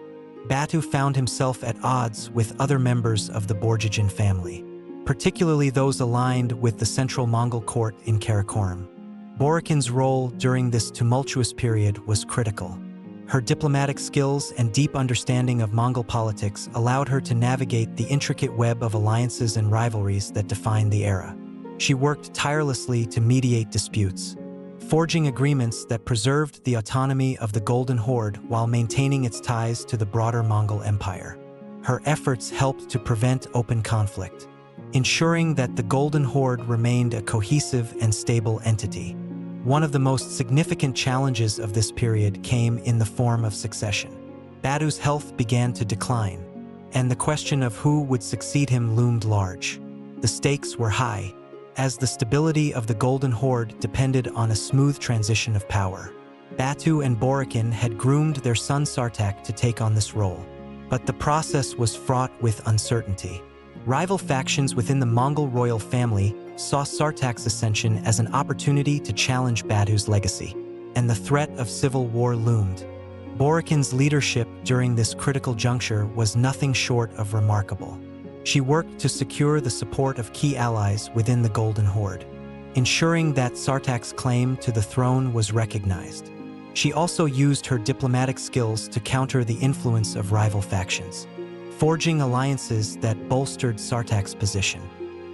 Batu found himself at odds with other members of the Boraqchin family, particularly those aligned with the central Mongol court in Karakoram. Boraqchin's role during this tumultuous period was critical. Her diplomatic skills and deep understanding of Mongol politics allowed her to navigate the intricate web of alliances and rivalries that defined the era. She worked tirelessly to mediate disputes, forging agreements that preserved the autonomy of the Golden Horde while maintaining its ties to the broader Mongol Empire. Her efforts helped to prevent open conflict, ensuring that the Golden Horde remained a cohesive and stable entity. One of the most significant challenges of this period came in the form of succession. Batu's health began to decline, and the question of who would succeed him loomed large. The stakes were high, as the stability of the Golden Horde depended on a smooth transition of power. Batu and Boraqchin had groomed their son Sartak to take on this role, but the process was fraught with uncertainty. Rival factions within the Mongol royal family saw Sartak's ascension as an opportunity to challenge Batu's legacy, and the threat of civil war loomed. Boraqchin's leadership during this critical juncture was nothing short of remarkable. She worked to secure the support of key allies within the Golden Horde, ensuring that Sartak's claim to the throne was recognized. She also used her diplomatic skills to counter the influence of rival factions, forging alliances that bolstered Sartak's position.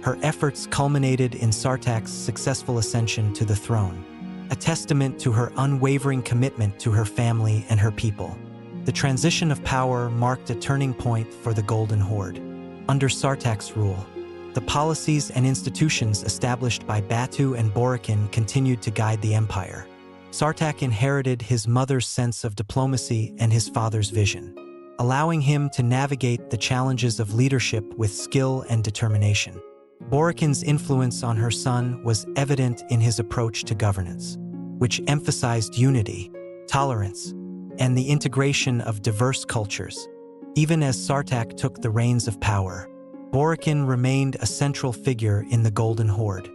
Her efforts culminated in Sartak's successful ascension to the throne, a testament to her unwavering commitment to her family and her people. The transition of power marked a turning point for the Golden Horde. Under Sartak's rule, the policies and institutions established by Batu and Boraqchin continued to guide the empire. Sartak inherited his mother's sense of diplomacy and his father's vision, allowing him to navigate the challenges of leadership with skill and determination. Boraqchin's influence on her son was evident in his approach to governance, which emphasized unity, tolerance, and the integration of diverse cultures. Even as Sartak took the reins of power, Boraqchin remained a central figure in the Golden Horde.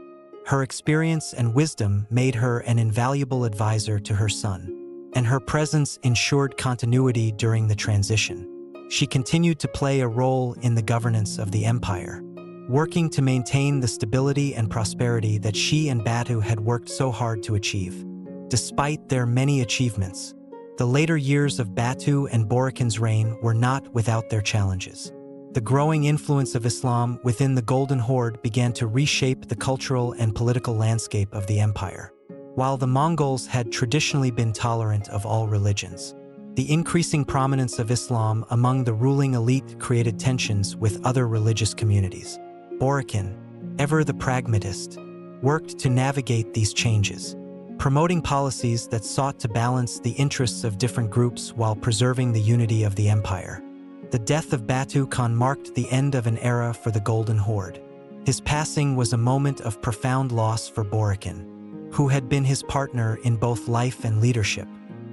Her experience and wisdom made her an invaluable advisor to her son, and her presence ensured continuity during the transition. She continued to play a role in the governance of the empire, working to maintain the stability and prosperity that she and Batu had worked so hard to achieve. Despite their many achievements, the later years of Batu and Boraqchin's reign were not without their challenges. The growing influence of Islam within the Golden Horde began to reshape the cultural and political landscape of the empire. While the Mongols had traditionally been tolerant of all religions, the increasing prominence of Islam among the ruling elite created tensions with other religious communities. Boraqchin, ever the pragmatist, worked to navigate these changes, promoting policies that sought to balance the interests of different groups while preserving the unity of the empire. The death of Batu Khan marked the end of an era for the Golden Horde. His passing was a moment of profound loss for Boraqchin, who had been his partner in both life and leadership.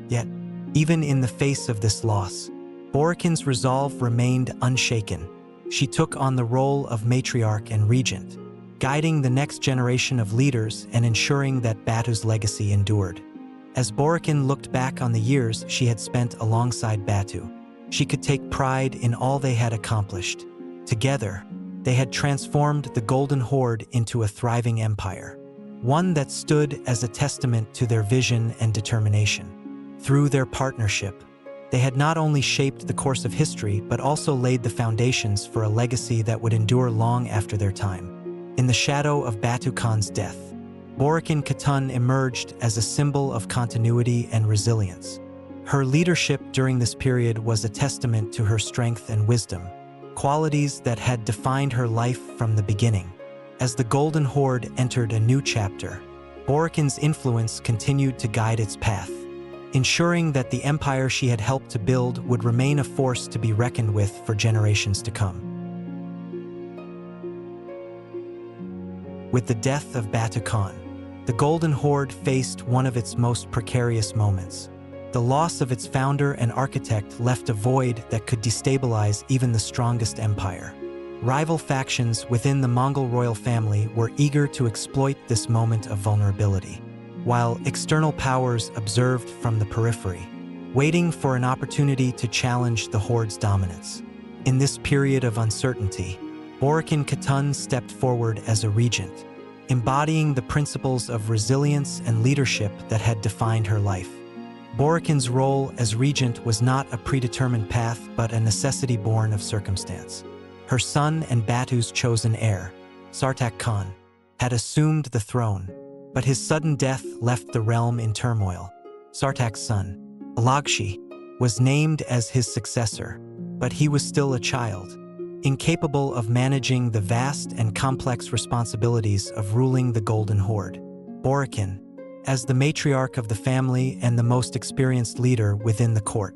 Yet, even in the face of this loss, Boraqchin's resolve remained unshaken. She took on the role of Matriarch and Regent, guiding the next generation of leaders and ensuring that Batu's legacy endured. As Boraqchin looked back on the years she had spent alongside Batu, she could take pride in all they had accomplished. Together, they had transformed the Golden Horde into a thriving empire, one that stood as a testament to their vision and determination. Through their partnership, they had not only shaped the course of history but also laid the foundations for a legacy that would endure long after their time. In the shadow of Batu Khan's death, Boraqchin Khatun emerged as a symbol of continuity and resilience. Her leadership during this period was a testament to her strength and wisdom, qualities that had defined her life from the beginning. As the Golden Horde entered a new chapter, Boraqchin's influence continued to guide its path, ensuring that the empire she had helped to build would remain a force to be reckoned with for generations to come. With the death of Batu Khan, the Golden Horde faced one of its most precarious moments. The loss of its founder and architect left a void that could destabilize even the strongest empire. Rival factions within the Mongol royal family were eager to exploit this moment of vulnerability, while external powers observed from the periphery, waiting for an opportunity to challenge the Horde's dominance. In this period of uncertainty, Boraqchin Khatun stepped forward as a regent, embodying the principles of resilience and leadership that had defined her life. Boraqchin's role as regent was not a predetermined path but a necessity born of circumstance. Her son and Batu's chosen heir, Sartak Khan, had assumed the throne, but his sudden death left the realm in turmoil. Sartak's son, Alchi, was named as his successor, but he was still a child, incapable of managing the vast and complex responsibilities of ruling the Golden Horde. Boraqchin, as the matriarch of the family and the most experienced leader within the court,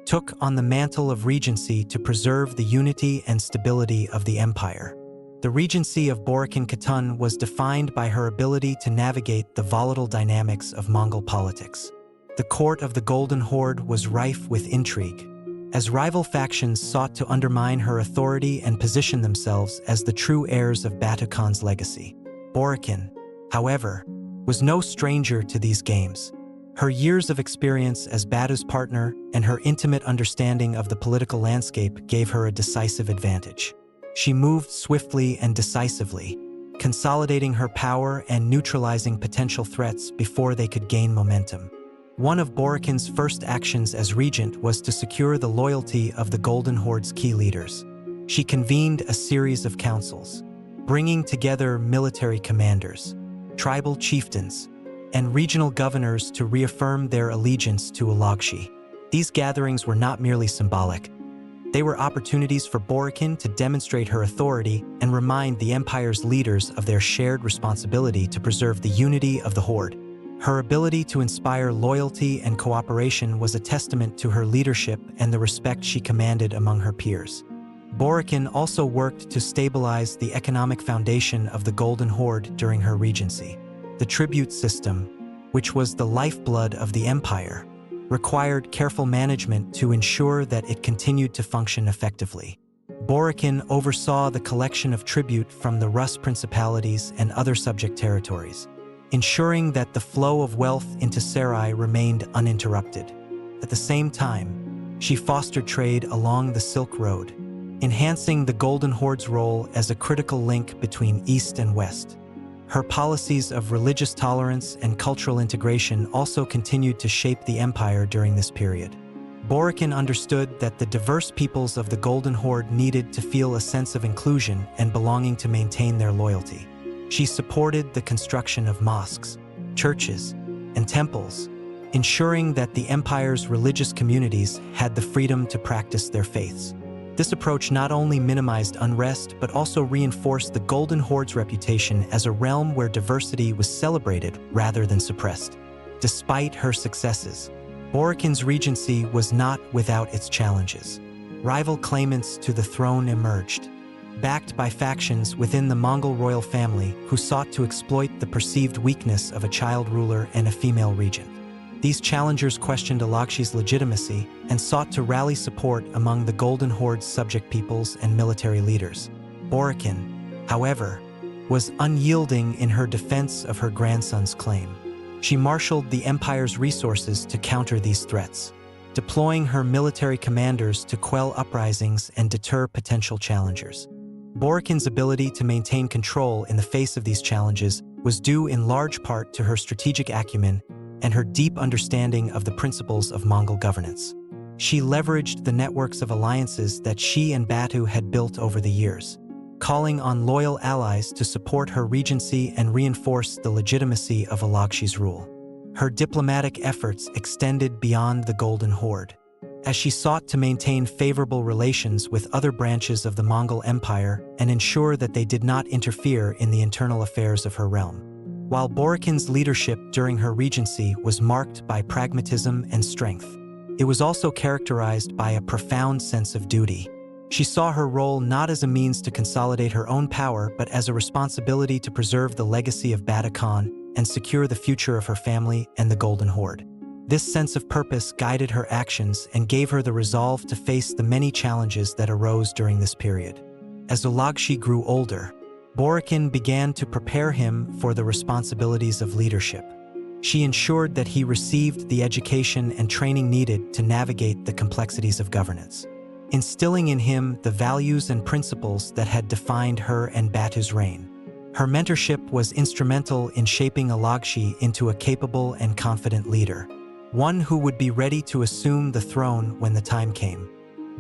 took on the mantle of regency to preserve the unity and stability of the empire. The regency of Boraqchin Khatun was defined by her ability to navigate the volatile dynamics of Mongol politics. The court of the Golden Horde was rife with intrigue, as rival factions sought to undermine her authority and position themselves as the true heirs of Batu Khan's legacy. Boraqchin, however, was no stranger to these games. Her years of experience as Batu's partner and her intimate understanding of the political landscape gave her a decisive advantage. She moved swiftly and decisively, consolidating her power and neutralizing potential threats before they could gain momentum. One of Boraqchin's first actions as regent was to secure the loyalty of the Golden Horde's key leaders. She convened a series of councils, bringing together military commanders, tribal chieftains, and regional governors to reaffirm their allegiance to Alchi. These gatherings were not merely symbolic. They were opportunities for Boraqchin to demonstrate her authority and remind the empire's leaders of their shared responsibility to preserve the unity of the Horde. Her ability to inspire loyalty and cooperation was a testament to her leadership and the respect she commanded among her peers. Boraqchin also worked to stabilize the economic foundation of the Golden Horde during her regency. The tribute system, which was the lifeblood of the empire, required careful management to ensure that it continued to function effectively. Boraqchin oversaw the collection of tribute from the Rus principalities and other subject territories, ensuring that the flow of wealth into Sarai remained uninterrupted. At the same time, she fostered trade along the Silk Road, enhancing the Golden Horde's role as a critical link between East and West. Her policies of religious tolerance and cultural integration also continued to shape the empire during this period. Boraqchin understood that the diverse peoples of the Golden Horde needed to feel a sense of inclusion and belonging to maintain their loyalty. She supported the construction of mosques, churches, and temples, ensuring that the empire's religious communities had the freedom to practice their faiths. This approach not only minimized unrest but also reinforced the Golden Horde's reputation as a realm where diversity was celebrated rather than suppressed. Despite her successes, Boraqchin's regency was not without its challenges. Rival claimants to the throne emerged, backed by factions within the Mongol royal family who sought to exploit the perceived weakness of a child ruler and a female regent. These challengers questioned Alchi's legitimacy and sought to rally support among the Golden Horde's subject peoples and military leaders. Boraqchin, however, was unyielding in her defense of her grandson's claim. She marshaled the empire's resources to counter these threats, deploying her military commanders to quell uprisings and deter potential challengers. Boraqchin's ability to maintain control in the face of these challenges was due in large part to her strategic acumen and her deep understanding of the principles of Mongol governance. She leveraged the networks of alliances that she and Batu had built over the years, calling on loyal allies to support her regency and reinforce the legitimacy of Alchi's rule. Her diplomatic efforts extended beyond the Golden Horde, as she sought to maintain favorable relations with other branches of the Mongol Empire and ensure that they did not interfere in the internal affairs of her realm. While Boraqchin's leadership during her regency was marked by pragmatism and strength, it was also characterized by a profound sense of duty. She saw her role not as a means to consolidate her own power, but as a responsibility to preserve the legacy of Batu Khan and secure the future of her family and the Golden Horde. This sense of purpose guided her actions and gave her the resolve to face the many challenges that arose during this period. As Alchi grew older, Boraqchin began to prepare him for the responsibilities of leadership. She ensured that he received the education and training needed to navigate the complexities of governance, instilling in him the values and principles that had defined her and Batu's reign. Her mentorship was instrumental in shaping Alchi into a capable and confident leader, one who would be ready to assume the throne when the time came.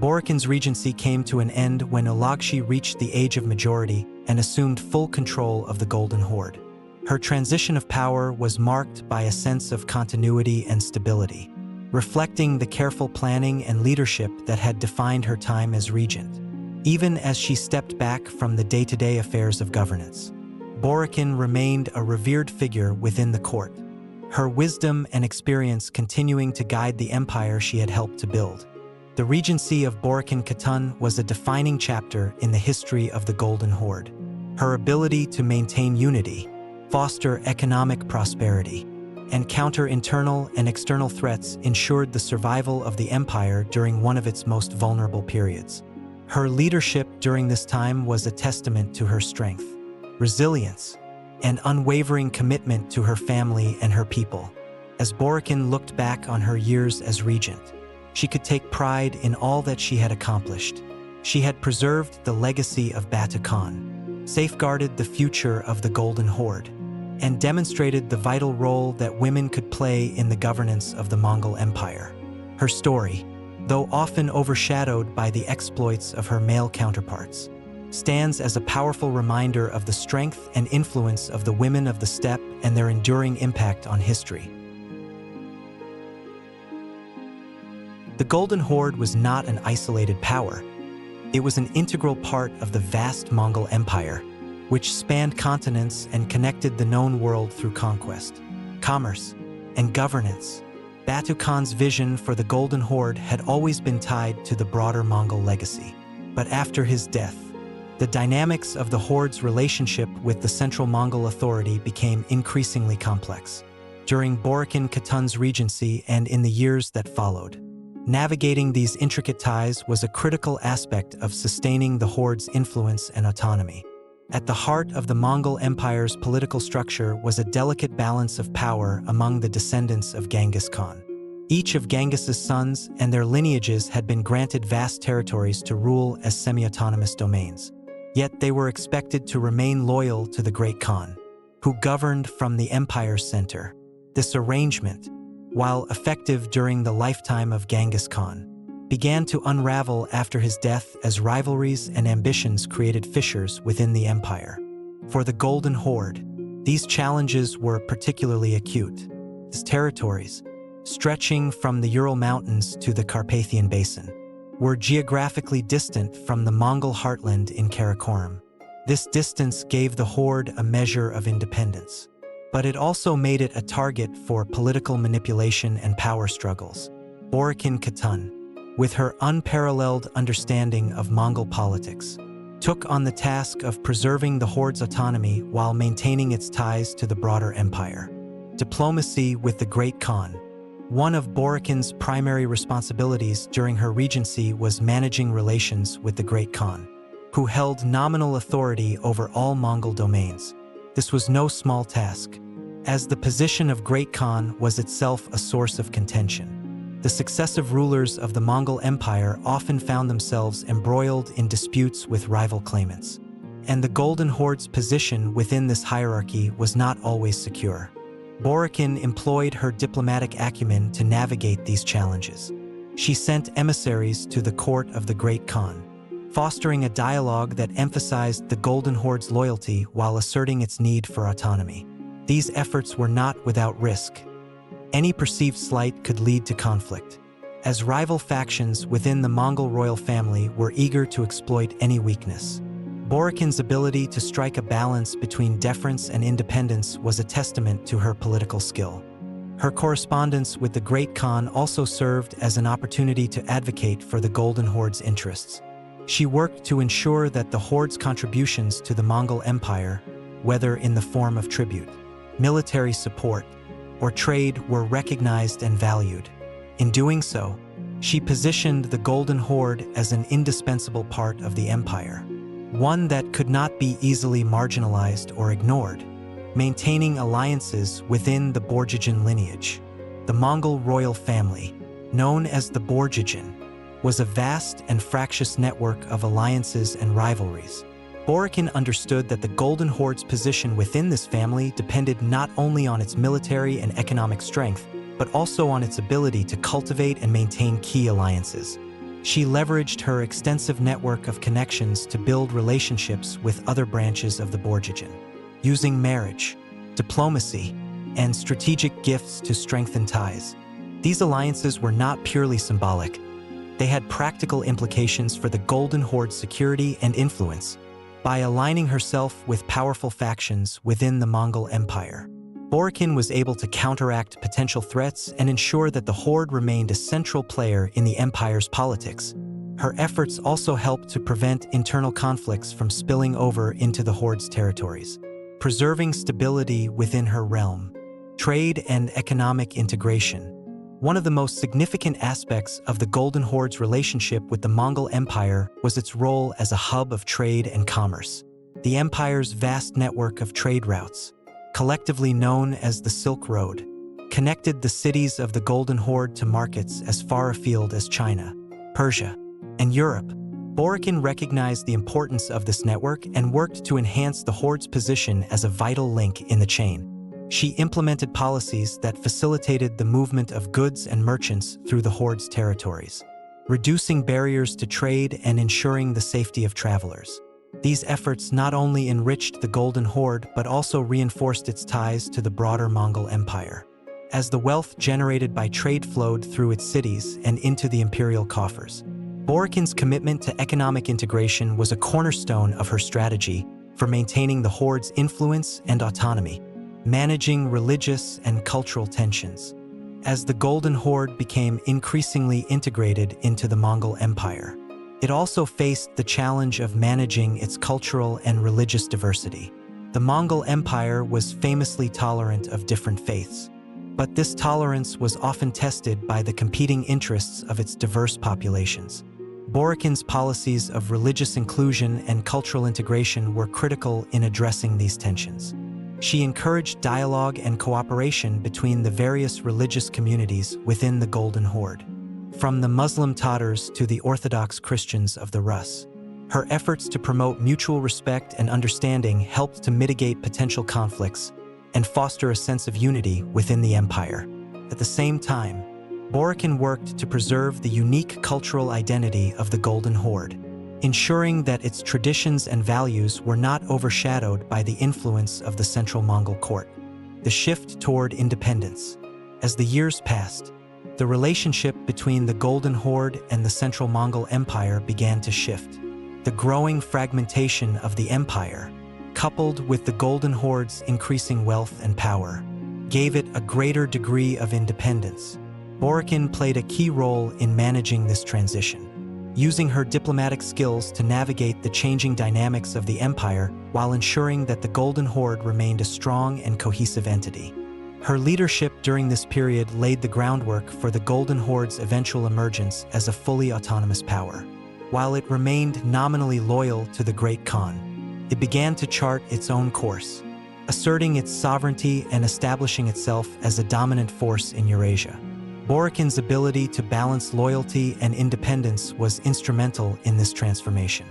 Boraqchin's regency came to an end when Alchi reached the age of majority and assumed full control of the Golden Horde. Her transition of power was marked by a sense of continuity and stability, reflecting the careful planning and leadership that had defined her time as regent. Even as she stepped back from the day-to-day affairs of governance, Boraqchin remained a revered figure within the court, her wisdom and experience continuing to guide the empire she had helped to build. The regency of Boraqchin Khatun was a defining chapter in the history of the Golden Horde. Her ability to maintain unity, foster economic prosperity, and counter internal and external threats ensured the survival of the empire during one of its most vulnerable periods. Her leadership during this time was a testament to her strength, resilience, and unwavering commitment to her family and her people. As Boraqchin looked back on her years as regent, she could take pride in all that she had accomplished. She had preserved the legacy of Batu Khan, safeguarded the future of the Golden Horde, and demonstrated the vital role that women could play in the governance of the Mongol Empire. Her story, though often overshadowed by the exploits of her male counterparts, stands as a powerful reminder of the strength and influence of the women of the steppe and their enduring impact on history. The Golden Horde was not an isolated power. It was an integral part of the vast Mongol Empire, which spanned continents and connected the known world through conquest, commerce, and governance. Batu Khan's vision for the Golden Horde had always been tied to the broader Mongol legacy. But after his death, the dynamics of the Horde's relationship with the central Mongol authority became increasingly complex. During Boraqchin Khatun's regency and in the years that followed, navigating these intricate ties was a critical aspect of sustaining the Horde's influence and autonomy. At the heart of the Mongol Empire's political structure was a delicate balance of power among the descendants of Genghis Khan. Each of Genghis's sons and their lineages had been granted vast territories to rule as semi-autonomous domains. Yet they were expected to remain loyal to the Great Khan, who governed from the empire's center. This arrangement, while effective during the lifetime of Genghis Khan, began to unravel after his death as rivalries and ambitions created fissures within the empire. For the Golden Horde, these challenges were particularly acute. Its territories, stretching from the Ural Mountains to the Carpathian Basin, were geographically distant from the Mongol heartland in Karakoram. This distance gave the Horde a measure of independence, but it also made it a target for political manipulation and power struggles. Boraqchin Khatun, with her unparalleled understanding of Mongol politics, took on the task of preserving the Horde's autonomy while maintaining its ties to the broader empire. Diplomacy with the Great Khan. One of Boraqchin's primary responsibilities during her regency was managing relations with the Great Khan, who held nominal authority over all Mongol domains. This was no small task, as the position of Great Khan was itself a source of contention. The successive rulers of the Mongol Empire often found themselves embroiled in disputes with rival claimants, and the Golden Horde's position within this hierarchy was not always secure. Boraqchin employed her diplomatic acumen to navigate these challenges. She sent emissaries to the court of the Great Khan, fostering a dialogue that emphasized the Golden Horde's loyalty while asserting its need for autonomy. These efforts were not without risk. Any perceived slight could lead to conflict, as rival factions within the Mongol royal family were eager to exploit any weakness. Boraqchin's ability to strike a balance between deference and independence was a testament to her political skill. Her correspondence with the Great Khan also served as an opportunity to advocate for the Golden Horde's interests. She worked to ensure that the Horde's contributions to the Mongol Empire, whether in the form of tribute, military support, or trade, were recognized and valued. In doing so, she positioned the Golden Horde as an indispensable part of the empire, one that could not be easily marginalized or ignored. Maintaining alliances within the Boraqchin lineage. The Mongol royal family, known as the Boraqchin, was a vast and fractious network of alliances and rivalries. Boraqchin understood that the Golden Horde's position within this family depended not only on its military and economic strength, but also on its ability to cultivate and maintain key alliances. She leveraged her extensive network of connections to build relationships with other branches of the Boraqchin, using marriage, diplomacy, and strategic gifts to strengthen ties. These alliances were not purely symbolic. They had practical implications for the Golden Horde's security and influence. By aligning herself with powerful factions within the Mongol Empire, Boraqchin was able to counteract potential threats and ensure that the Horde remained a central player in the empire's politics. Her efforts also helped to prevent internal conflicts from spilling over into the Horde's territories, preserving stability within her realm. Trade and economic integration. One of the most significant aspects of the Golden Horde's relationship with the Mongol Empire was its role as a hub of trade and commerce. The empire's vast network of trade routes, collectively known as the Silk Road, connected the cities of the Golden Horde to markets as far afield as China, Persia, and Europe. Boraqchin recognized the importance of this network and worked to enhance the Horde's position as a vital link in the chain. She implemented policies that facilitated the movement of goods and merchants through the Horde's territories, reducing barriers to trade and ensuring the safety of travelers. These efforts not only enriched the Golden Horde but also reinforced its ties to the broader Mongol Empire, as the wealth generated by trade flowed through its cities and into the imperial coffers. Boraqchin's commitment to economic integration was a cornerstone of her strategy for maintaining the Horde's influence and autonomy, managing religious and cultural tensions. As the Golden Horde became increasingly integrated into the Mongol Empire, it also faced the challenge of managing its cultural and religious diversity. The Mongol Empire was famously tolerant of different faiths, but this tolerance was often tested by the competing interests of its diverse populations. Boraqchin's policies of religious inclusion and cultural integration were critical in addressing these tensions. She encouraged dialogue and cooperation between the various religious communities within the Golden Horde, from the Muslim Tatars to the Orthodox Christians of the Rus. Her efforts to promote mutual respect and understanding helped to mitigate potential conflicts and foster a sense of unity within the empire. At the same time, Boraqchin worked to preserve the unique cultural identity of the Golden Horde, ensuring that its traditions and values were not overshadowed by the influence of the central Mongol court. The shift toward independence. As the years passed, the relationship between the Golden Horde and the central Mongol Empire began to shift. The growing fragmentation of the empire, coupled with the Golden Horde's increasing wealth and power, gave it a greater degree of independence. Boraqchin played a key role in managing this transition, using her diplomatic skills to navigate the changing dynamics of the empire while ensuring that the Golden Horde remained a strong and cohesive entity. Her leadership during this period laid the groundwork for the Golden Horde's eventual emergence as a fully autonomous power. While it remained nominally loyal to the Great Khan, it began to chart its own course, asserting its sovereignty and establishing itself as a dominant force in Eurasia. Boraqchin's ability to balance loyalty and independence was instrumental in this transformation,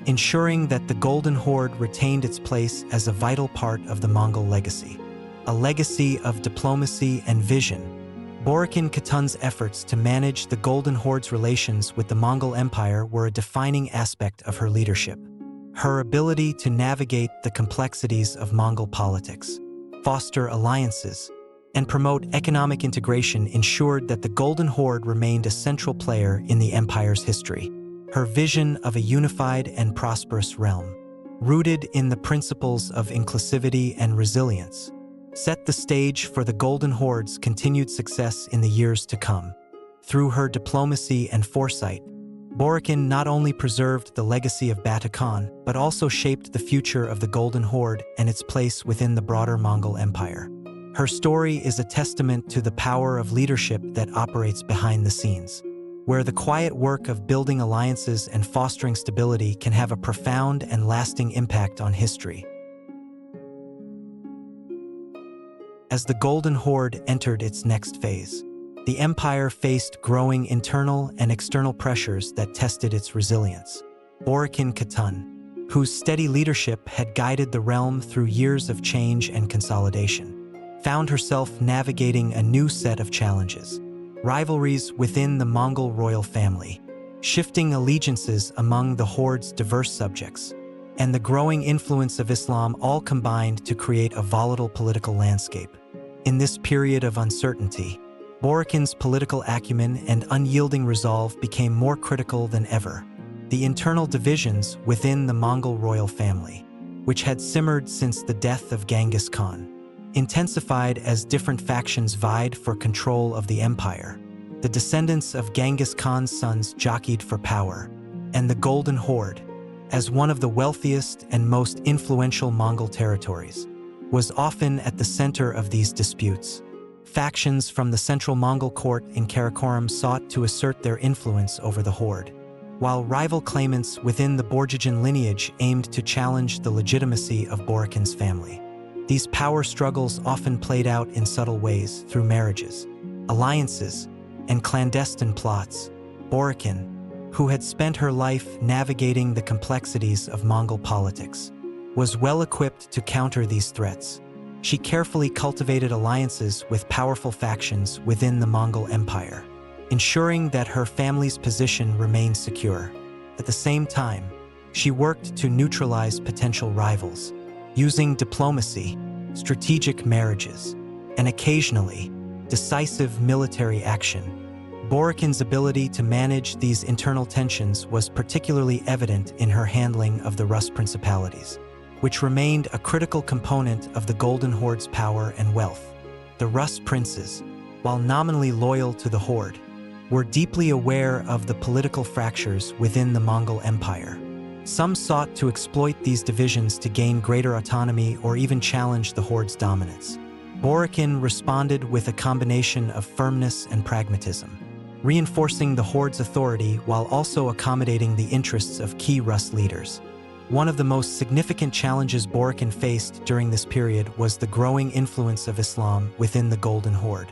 ensuring that the Golden Horde retained its place as a vital part of the Mongol legacy, a legacy of diplomacy and vision. Boraqchin Khatun's efforts to manage the Golden Horde's relations with the Mongol Empire were a defining aspect of her leadership. Her ability to navigate the complexities of Mongol politics, foster alliances, and promote economic integration ensured that the Golden Horde remained a central player in the empire's history. Her vision of a unified and prosperous realm, rooted in the principles of inclusivity and resilience, set the stage for the Golden Horde's continued success in the years to come. Through her diplomacy and foresight, Boraqchin not only preserved the legacy of Batu Khan, but also shaped the future of the Golden Horde and its place within the broader Mongol Empire. Her story is a testament to the power of leadership that operates behind the scenes, where the quiet work of building alliances and fostering stability can have a profound and lasting impact on history. As the Golden Horde entered its next phase, the empire faced growing internal and external pressures that tested its resilience. Boraqchin Khatun, whose steady leadership had guided the realm through years of change and consolidation, found herself navigating a new set of challenges. Rivalries within the Mongol royal family, shifting allegiances among the Horde's diverse subjects, and the growing influence of Islam all combined to create a volatile political landscape. In this period of uncertainty, Boraqchin's political acumen and unyielding resolve became more critical than ever. The internal divisions within the Mongol royal family, which had simmered since the death of Genghis Khan, intensified as different factions vied for control of the empire. The descendants of Genghis Khan's sons jockeyed for power, and the Golden Horde, as one of the wealthiest and most influential Mongol territories, was often at the center of these disputes. Factions from the central Mongol court in Karakoram sought to assert their influence over the horde, while rival claimants within the Boraqchin lineage aimed to challenge the legitimacy of Boraqchin's family. These power struggles often played out in subtle ways through marriages, alliances, and clandestine plots. Boraqchin, who had spent her life navigating the complexities of Mongol politics, was well equipped to counter these threats. She carefully cultivated alliances with powerful factions within the Mongol Empire, ensuring that her family's position remained secure. At the same time, she worked to neutralize potential rivals, using diplomacy, strategic marriages, and occasionally, decisive military action. Boraqchin's ability to manage these internal tensions was particularly evident in her handling of the Rus principalities, which remained a critical component of the Golden Horde's power and wealth. The Rus princes, while nominally loyal to the Horde, were deeply aware of the political fractures within the Mongol Empire. Some sought to exploit these divisions to gain greater autonomy or even challenge the Horde's dominance. Boraqchin responded with a combination of firmness and pragmatism, reinforcing the Horde's authority while also accommodating the interests of key Rus leaders. One of the most significant challenges Boraqchin faced during this period was the growing influence of Islam within the Golden Horde.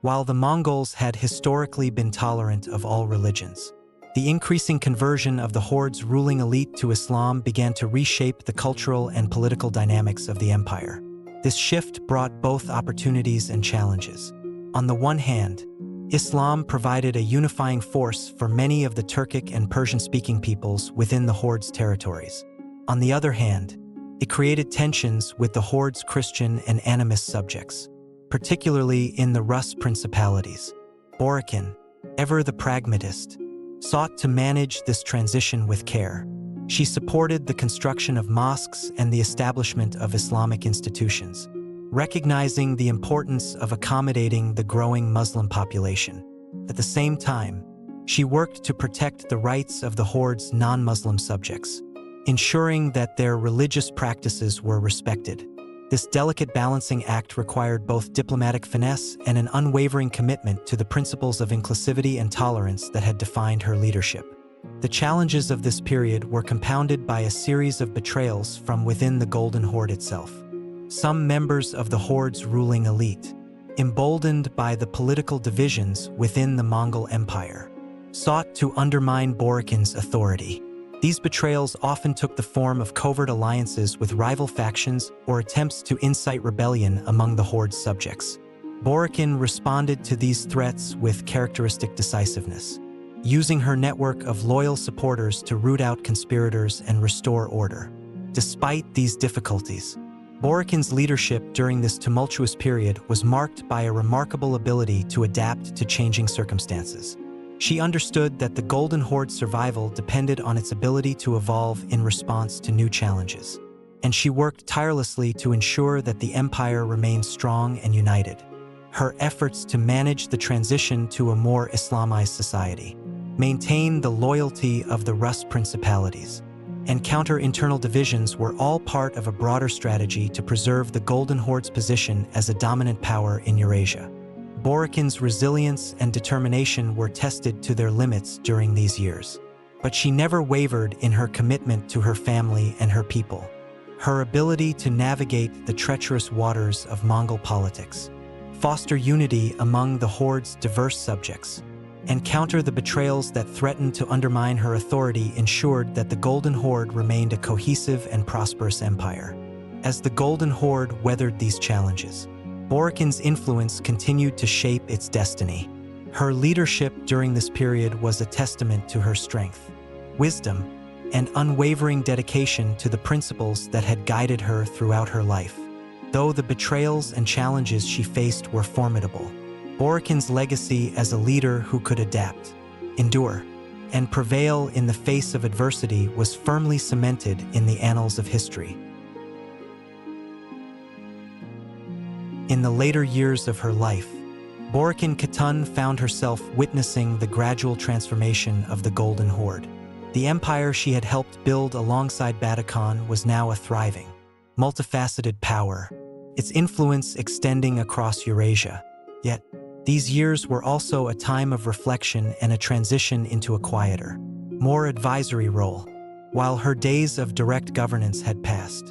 While the Mongols had historically been tolerant of all religions, the increasing conversion of the Horde's ruling elite to Islam began to reshape the cultural and political dynamics of the empire. This shift brought both opportunities and challenges. On the one hand, Islam provided a unifying force for many of the Turkic and Persian-speaking peoples within the Horde's territories. On the other hand, it created tensions with the Horde's Christian and animist subjects, particularly in the Rus principalities. Boraqchin, ever the pragmatist, sought to manage this transition with care. She supported the construction of mosques and the establishment of Islamic institutions, recognizing the importance of accommodating the growing Muslim population. At the same time, she worked to protect the rights of the Horde's non-Muslim subjects, ensuring that their religious practices were respected. This delicate balancing act required both diplomatic finesse and an unwavering commitment to the principles of inclusivity and tolerance that had defined her leadership. The challenges of this period were compounded by a series of betrayals from within the Golden Horde itself. Some members of the Horde's ruling elite, emboldened by the political divisions within the Mongol Empire, sought to undermine Boraqchin's authority. These betrayals often took the form of covert alliances with rival factions or attempts to incite rebellion among the Horde's subjects. Boraqchin responded to these threats with characteristic decisiveness, using her network of loyal supporters to root out conspirators and restore order. Despite these difficulties, Boraqchin's leadership during this tumultuous period was marked by a remarkable ability to adapt to changing circumstances. She understood that the Golden Horde's survival depended on its ability to evolve in response to new challenges, and she worked tirelessly to ensure that the empire remained strong and united. Her efforts to manage the transition to a more Islamized society, maintain the loyalty of the Rus principalities, and counter internal divisions were all part of a broader strategy to preserve the Golden Horde's position as a dominant power in Eurasia. Boraqchin's resilience and determination were tested to their limits during these years, but she never wavered in her commitment to her family and her people. Her ability to navigate the treacherous waters of Mongol politics, foster unity among the Horde's diverse subjects, and counter the betrayals that threatened to undermine her authority ensured that the Golden Horde remained a cohesive and prosperous empire. As the Golden Horde weathered these challenges, Boraqchin's influence continued to shape its destiny. Her leadership during this period was a testament to her strength, wisdom, and unwavering dedication to the principles that had guided her throughout her life. Though the betrayals and challenges she faced were formidable, Boraqchin's legacy as a leader who could adapt, endure, and prevail in the face of adversity was firmly cemented in the annals of history. In the later years of her life, Boraqchin Khatun found herself witnessing the gradual transformation of the Golden Horde. The empire she had helped build alongside Batu Khan was now a thriving, multifaceted power, its influence extending across Eurasia. Yet, these years were also a time of reflection and a transition into a quieter, more advisory role. While her days of direct governance had passed,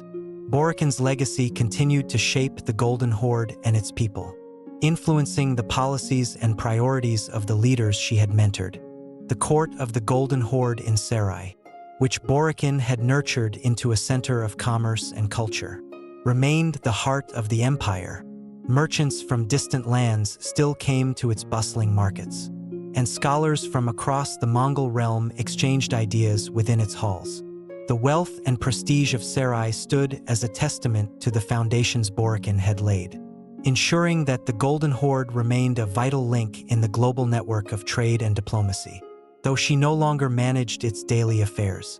Boraqchin's legacy continued to shape the Golden Horde and its people, influencing the policies and priorities of the leaders she had mentored. The court of the Golden Horde in Sarai, which Boraqchin had nurtured into a center of commerce and culture, remained the heart of the empire. Merchants from distant lands still came to its bustling markets, and scholars from across the Mongol realm exchanged ideas within its halls. The wealth and prestige of Sarai stood as a testament to the foundations Boraqchin had laid, ensuring that the Golden Horde remained a vital link in the global network of trade and diplomacy. Though she no longer managed its daily affairs,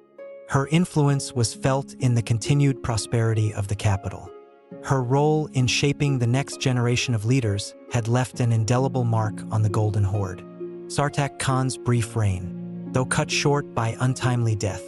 her influence was felt in the continued prosperity of the capital. Her role in shaping the next generation of leaders had left an indelible mark on the Golden Horde. Sartak Khan's brief reign, though cut short by untimely death,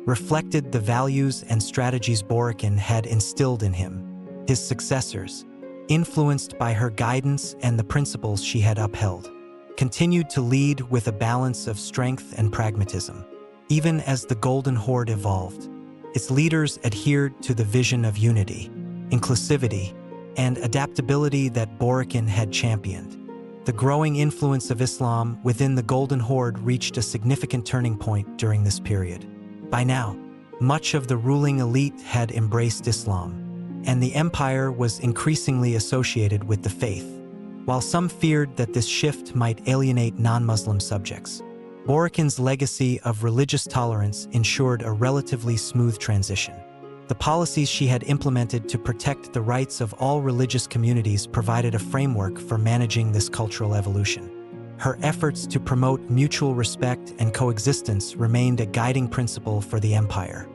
reflected the values and strategies Boraqchin had instilled in him. His successors, influenced by her guidance and the principles she had upheld, continued to lead with a balance of strength and pragmatism. Even as the Golden Horde evolved, its leaders adhered to the vision of unity, inclusivity, and adaptability that Boraqchin had championed. The growing influence of Islam within the Golden Horde reached a significant turning point during this period. By now, much of the ruling elite had embraced Islam, and the empire was increasingly associated with the faith. While some feared that this shift might alienate non-Muslim subjects, Boraqchin's legacy of religious tolerance ensured a relatively smooth transition. The policies she had implemented to protect the rights of all religious communities provided a framework for managing this cultural evolution. Her efforts to promote mutual respect and coexistence remained a guiding principle for the empire.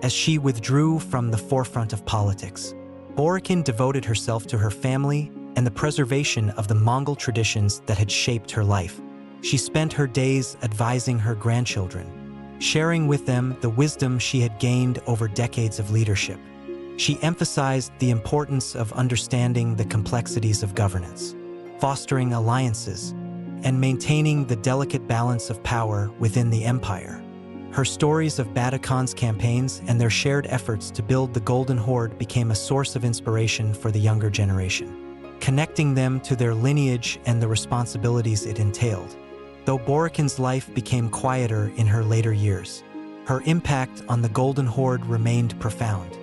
As she withdrew from the forefront of politics, Boraqchin devoted herself to her family and the preservation of the Mongol traditions that had shaped her life. She spent her days advising her grandchildren, sharing with them the wisdom she had gained over decades of leadership. She emphasized the importance of understanding the complexities of governance, fostering alliances, and maintaining the delicate balance of power within the empire. Her stories of Batu Khan's campaigns and their shared efforts to build the Golden Horde became a source of inspiration for the younger generation, connecting them to their lineage and the responsibilities it entailed. Though Boraqchin's life became quieter in her later years, her impact on the Golden Horde remained profound.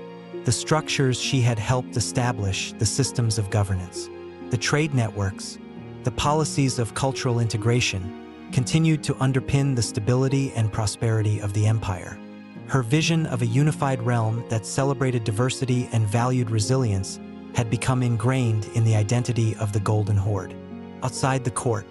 The structures she had helped establish, the systems of governance, the trade networks, the policies of cultural integration, continued to underpin the stability and prosperity of the empire. Her vision of a unified realm that celebrated diversity and valued resilience had become ingrained in the identity of the Golden Horde. Outside the court,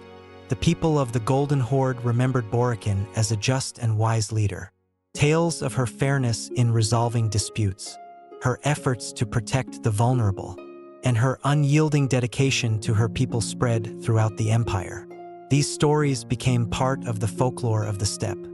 the people of the Golden Horde remembered Boraqchin as a just and wise leader. Tales of her fairness in resolving disputes, her efforts to protect the vulnerable, and her unyielding dedication to her people spread throughout the empire. These stories became part of the folklore of the steppe,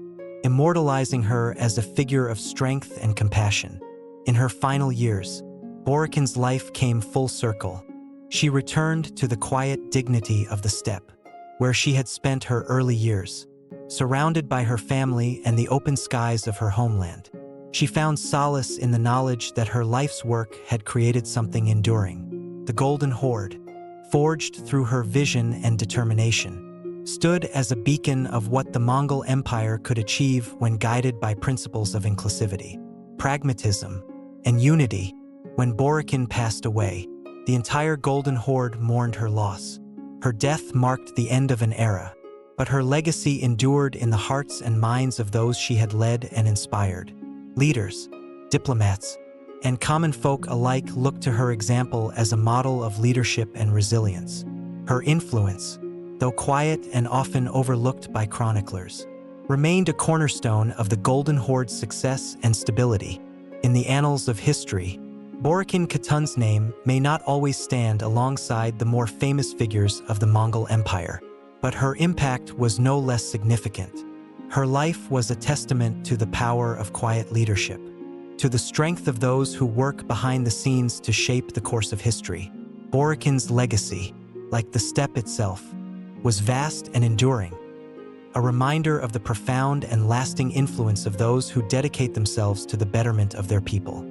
immortalizing her as a figure of strength and compassion. In her final years, Boraqchin's life came full circle. She returned to the quiet dignity of the steppe, where she had spent her early years, surrounded by her family and the open skies of her homeland. She found solace in the knowledge that her life's work had created something enduring. The Golden Horde, forged through her vision and determination, stood as a beacon of what the Mongol Empire could achieve when guided by principles of inclusivity, pragmatism, and unity. When Boraqchin passed away, the entire Golden Horde mourned her loss. Her death marked the end of an era, but her legacy endured in the hearts and minds of those she had led and inspired. Leaders, diplomats, and common folk alike looked to her example as a model of leadership and resilience. Her influence, though quiet and often overlooked by chroniclers, remained a cornerstone of the Golden Horde's success and stability. In the annals of history, Boraqchin Khatun's name may not always stand alongside the more famous figures of the Mongol Empire, but her impact was no less significant. Her life was a testament to the power of quiet leadership, to the strength of those who work behind the scenes to shape the course of history. Boraqchin's legacy, like the steppe itself, was vast and enduring, a reminder of the profound and lasting influence of those who dedicate themselves to the betterment of their people.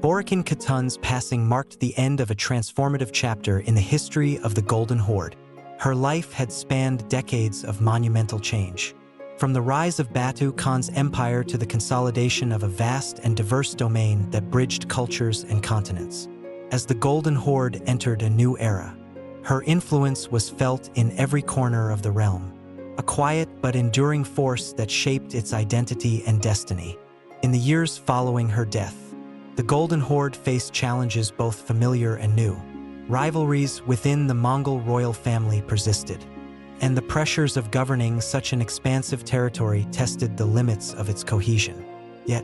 Boraqchin Khatun's passing marked the end of a transformative chapter in the history of the Golden Horde. Her life had spanned decades of monumental change. From the rise of Batu Khan's empire to the consolidation of a vast and diverse domain that bridged cultures and continents. As the Golden Horde entered a new era, her influence was felt in every corner of the realm, a quiet but enduring force that shaped its identity and destiny. In the years following her death, the Golden Horde faced challenges both familiar and new. Rivalries within the Mongol royal family persisted, and the pressures of governing such an expansive territory tested the limits of its cohesion. Yet,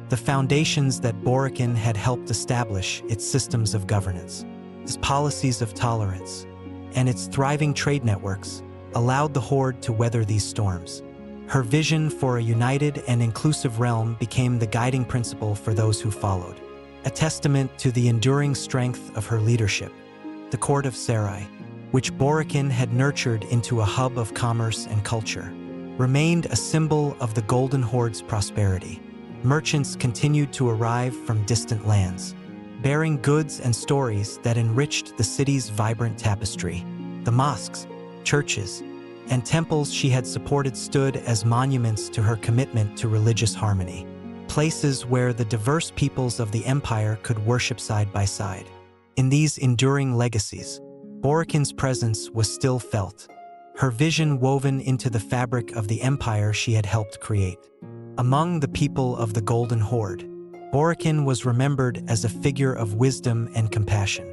the foundations that Boraqchin had helped establish, its systems of governance, its policies of tolerance, and its thriving trade networks, allowed the Horde to weather these storms. Her vision for a united and inclusive realm became the guiding principle for those who followed, a testament to the enduring strength of her leadership. The court of Sarai, which Boraqchin had nurtured into a hub of commerce and culture, remained a symbol of the Golden Horde's prosperity. Merchants continued to arrive from distant lands, bearing goods and stories that enriched the city's vibrant tapestry. The mosques, churches, and temples she had supported stood as monuments to her commitment to religious harmony, places where the diverse peoples of the empire could worship side by side. In these enduring legacies, Boraqchin's presence was still felt, her vision woven into the fabric of the empire she had helped create. Among the people of the Golden Horde, Boraqchin was remembered as a figure of wisdom and compassion.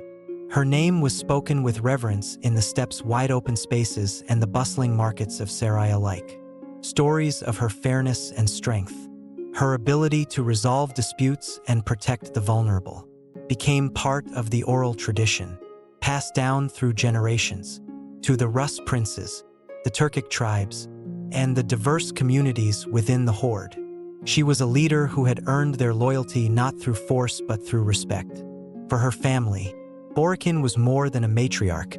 Her name was spoken with reverence in the steppe's wide-open spaces and the bustling markets of Sarai alike. Stories of her fairness and strength, her ability to resolve disputes and protect the vulnerable, became part of the oral tradition, passed down through generations, to the Rus princes, the Turkic tribes, and the diverse communities within the Horde. She was a leader who had earned their loyalty not through force but through respect. For her family, Boraqchin was more than a matriarch.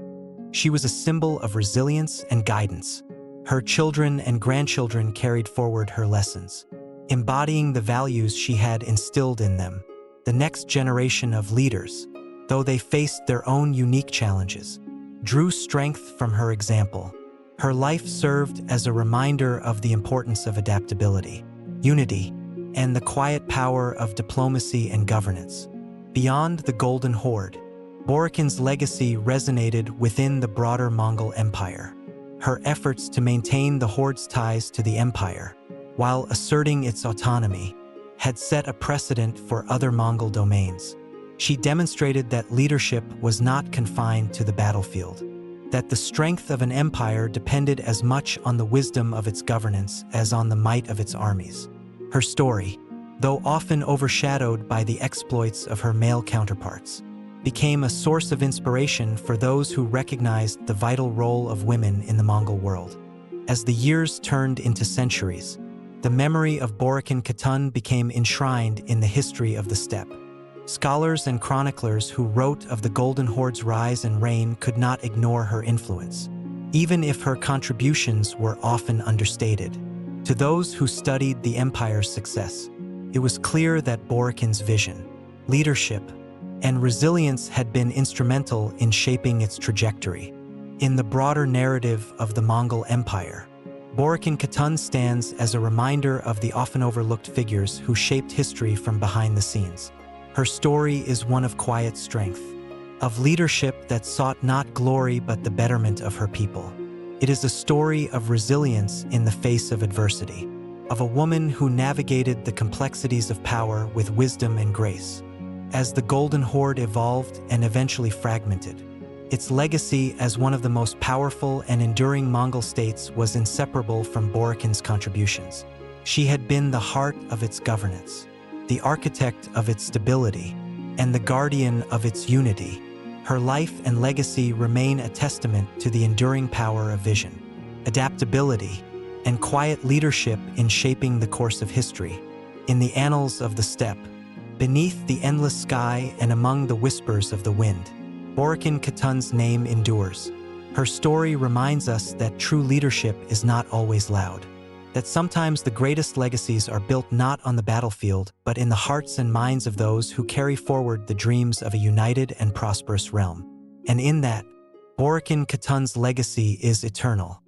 She was a symbol of resilience and guidance. Her children and grandchildren carried forward her lessons, embodying the values she had instilled in them. The next generation of leaders, though they faced their own unique challenges, drew strength from her example. Her life served as a reminder of the importance of adaptability, unity, and the quiet power of diplomacy and governance. Beyond the Golden Horde, Boraqchin's legacy resonated within the broader Mongol Empire. Her efforts to maintain the Horde's ties to the empire, while asserting its autonomy, had set a precedent for other Mongol domains. She demonstrated that leadership was not confined to the battlefield, that the strength of an empire depended as much on the wisdom of its governance as on the might of its armies. Her story, though often overshadowed by the exploits of her male counterparts, became a source of inspiration for those who recognized the vital role of women in the Mongol world. As the years turned into centuries, the memory of Boraqchin Khatun became enshrined in the history of the steppe. Scholars and chroniclers who wrote of the Golden Horde's rise and reign could not ignore her influence, even if her contributions were often understated. To those who studied the empire's success, it was clear that Boraqchin's vision, leadership, and resilience had been instrumental in shaping its trajectory. In the broader narrative of the Mongol Empire, Boraqchin Khatun stands as a reminder of the often overlooked figures who shaped history from behind the scenes. Her story is one of quiet strength, of leadership that sought not glory but the betterment of her people. It is a story of resilience in the face of adversity, of a woman who navigated the complexities of power with wisdom and grace. As the Golden Horde evolved and eventually fragmented, its legacy as one of the most powerful and enduring Mongol states was inseparable from Boraqchin's contributions. She had been the heart of its governance, the architect of its stability, and the guardian of its unity. Her life and legacy remain a testament to the enduring power of vision, adaptability, and quiet leadership in shaping the course of history. In the annals of the steppe, beneath the endless sky and among the whispers of the wind, Boraqchin Khatun's name endures. Her story reminds us that true leadership is not always loud, that sometimes the greatest legacies are built not on the battlefield, but in the hearts and minds of those who carry forward the dreams of a united and prosperous realm. And in that, Boraqchin Khatun's legacy is eternal.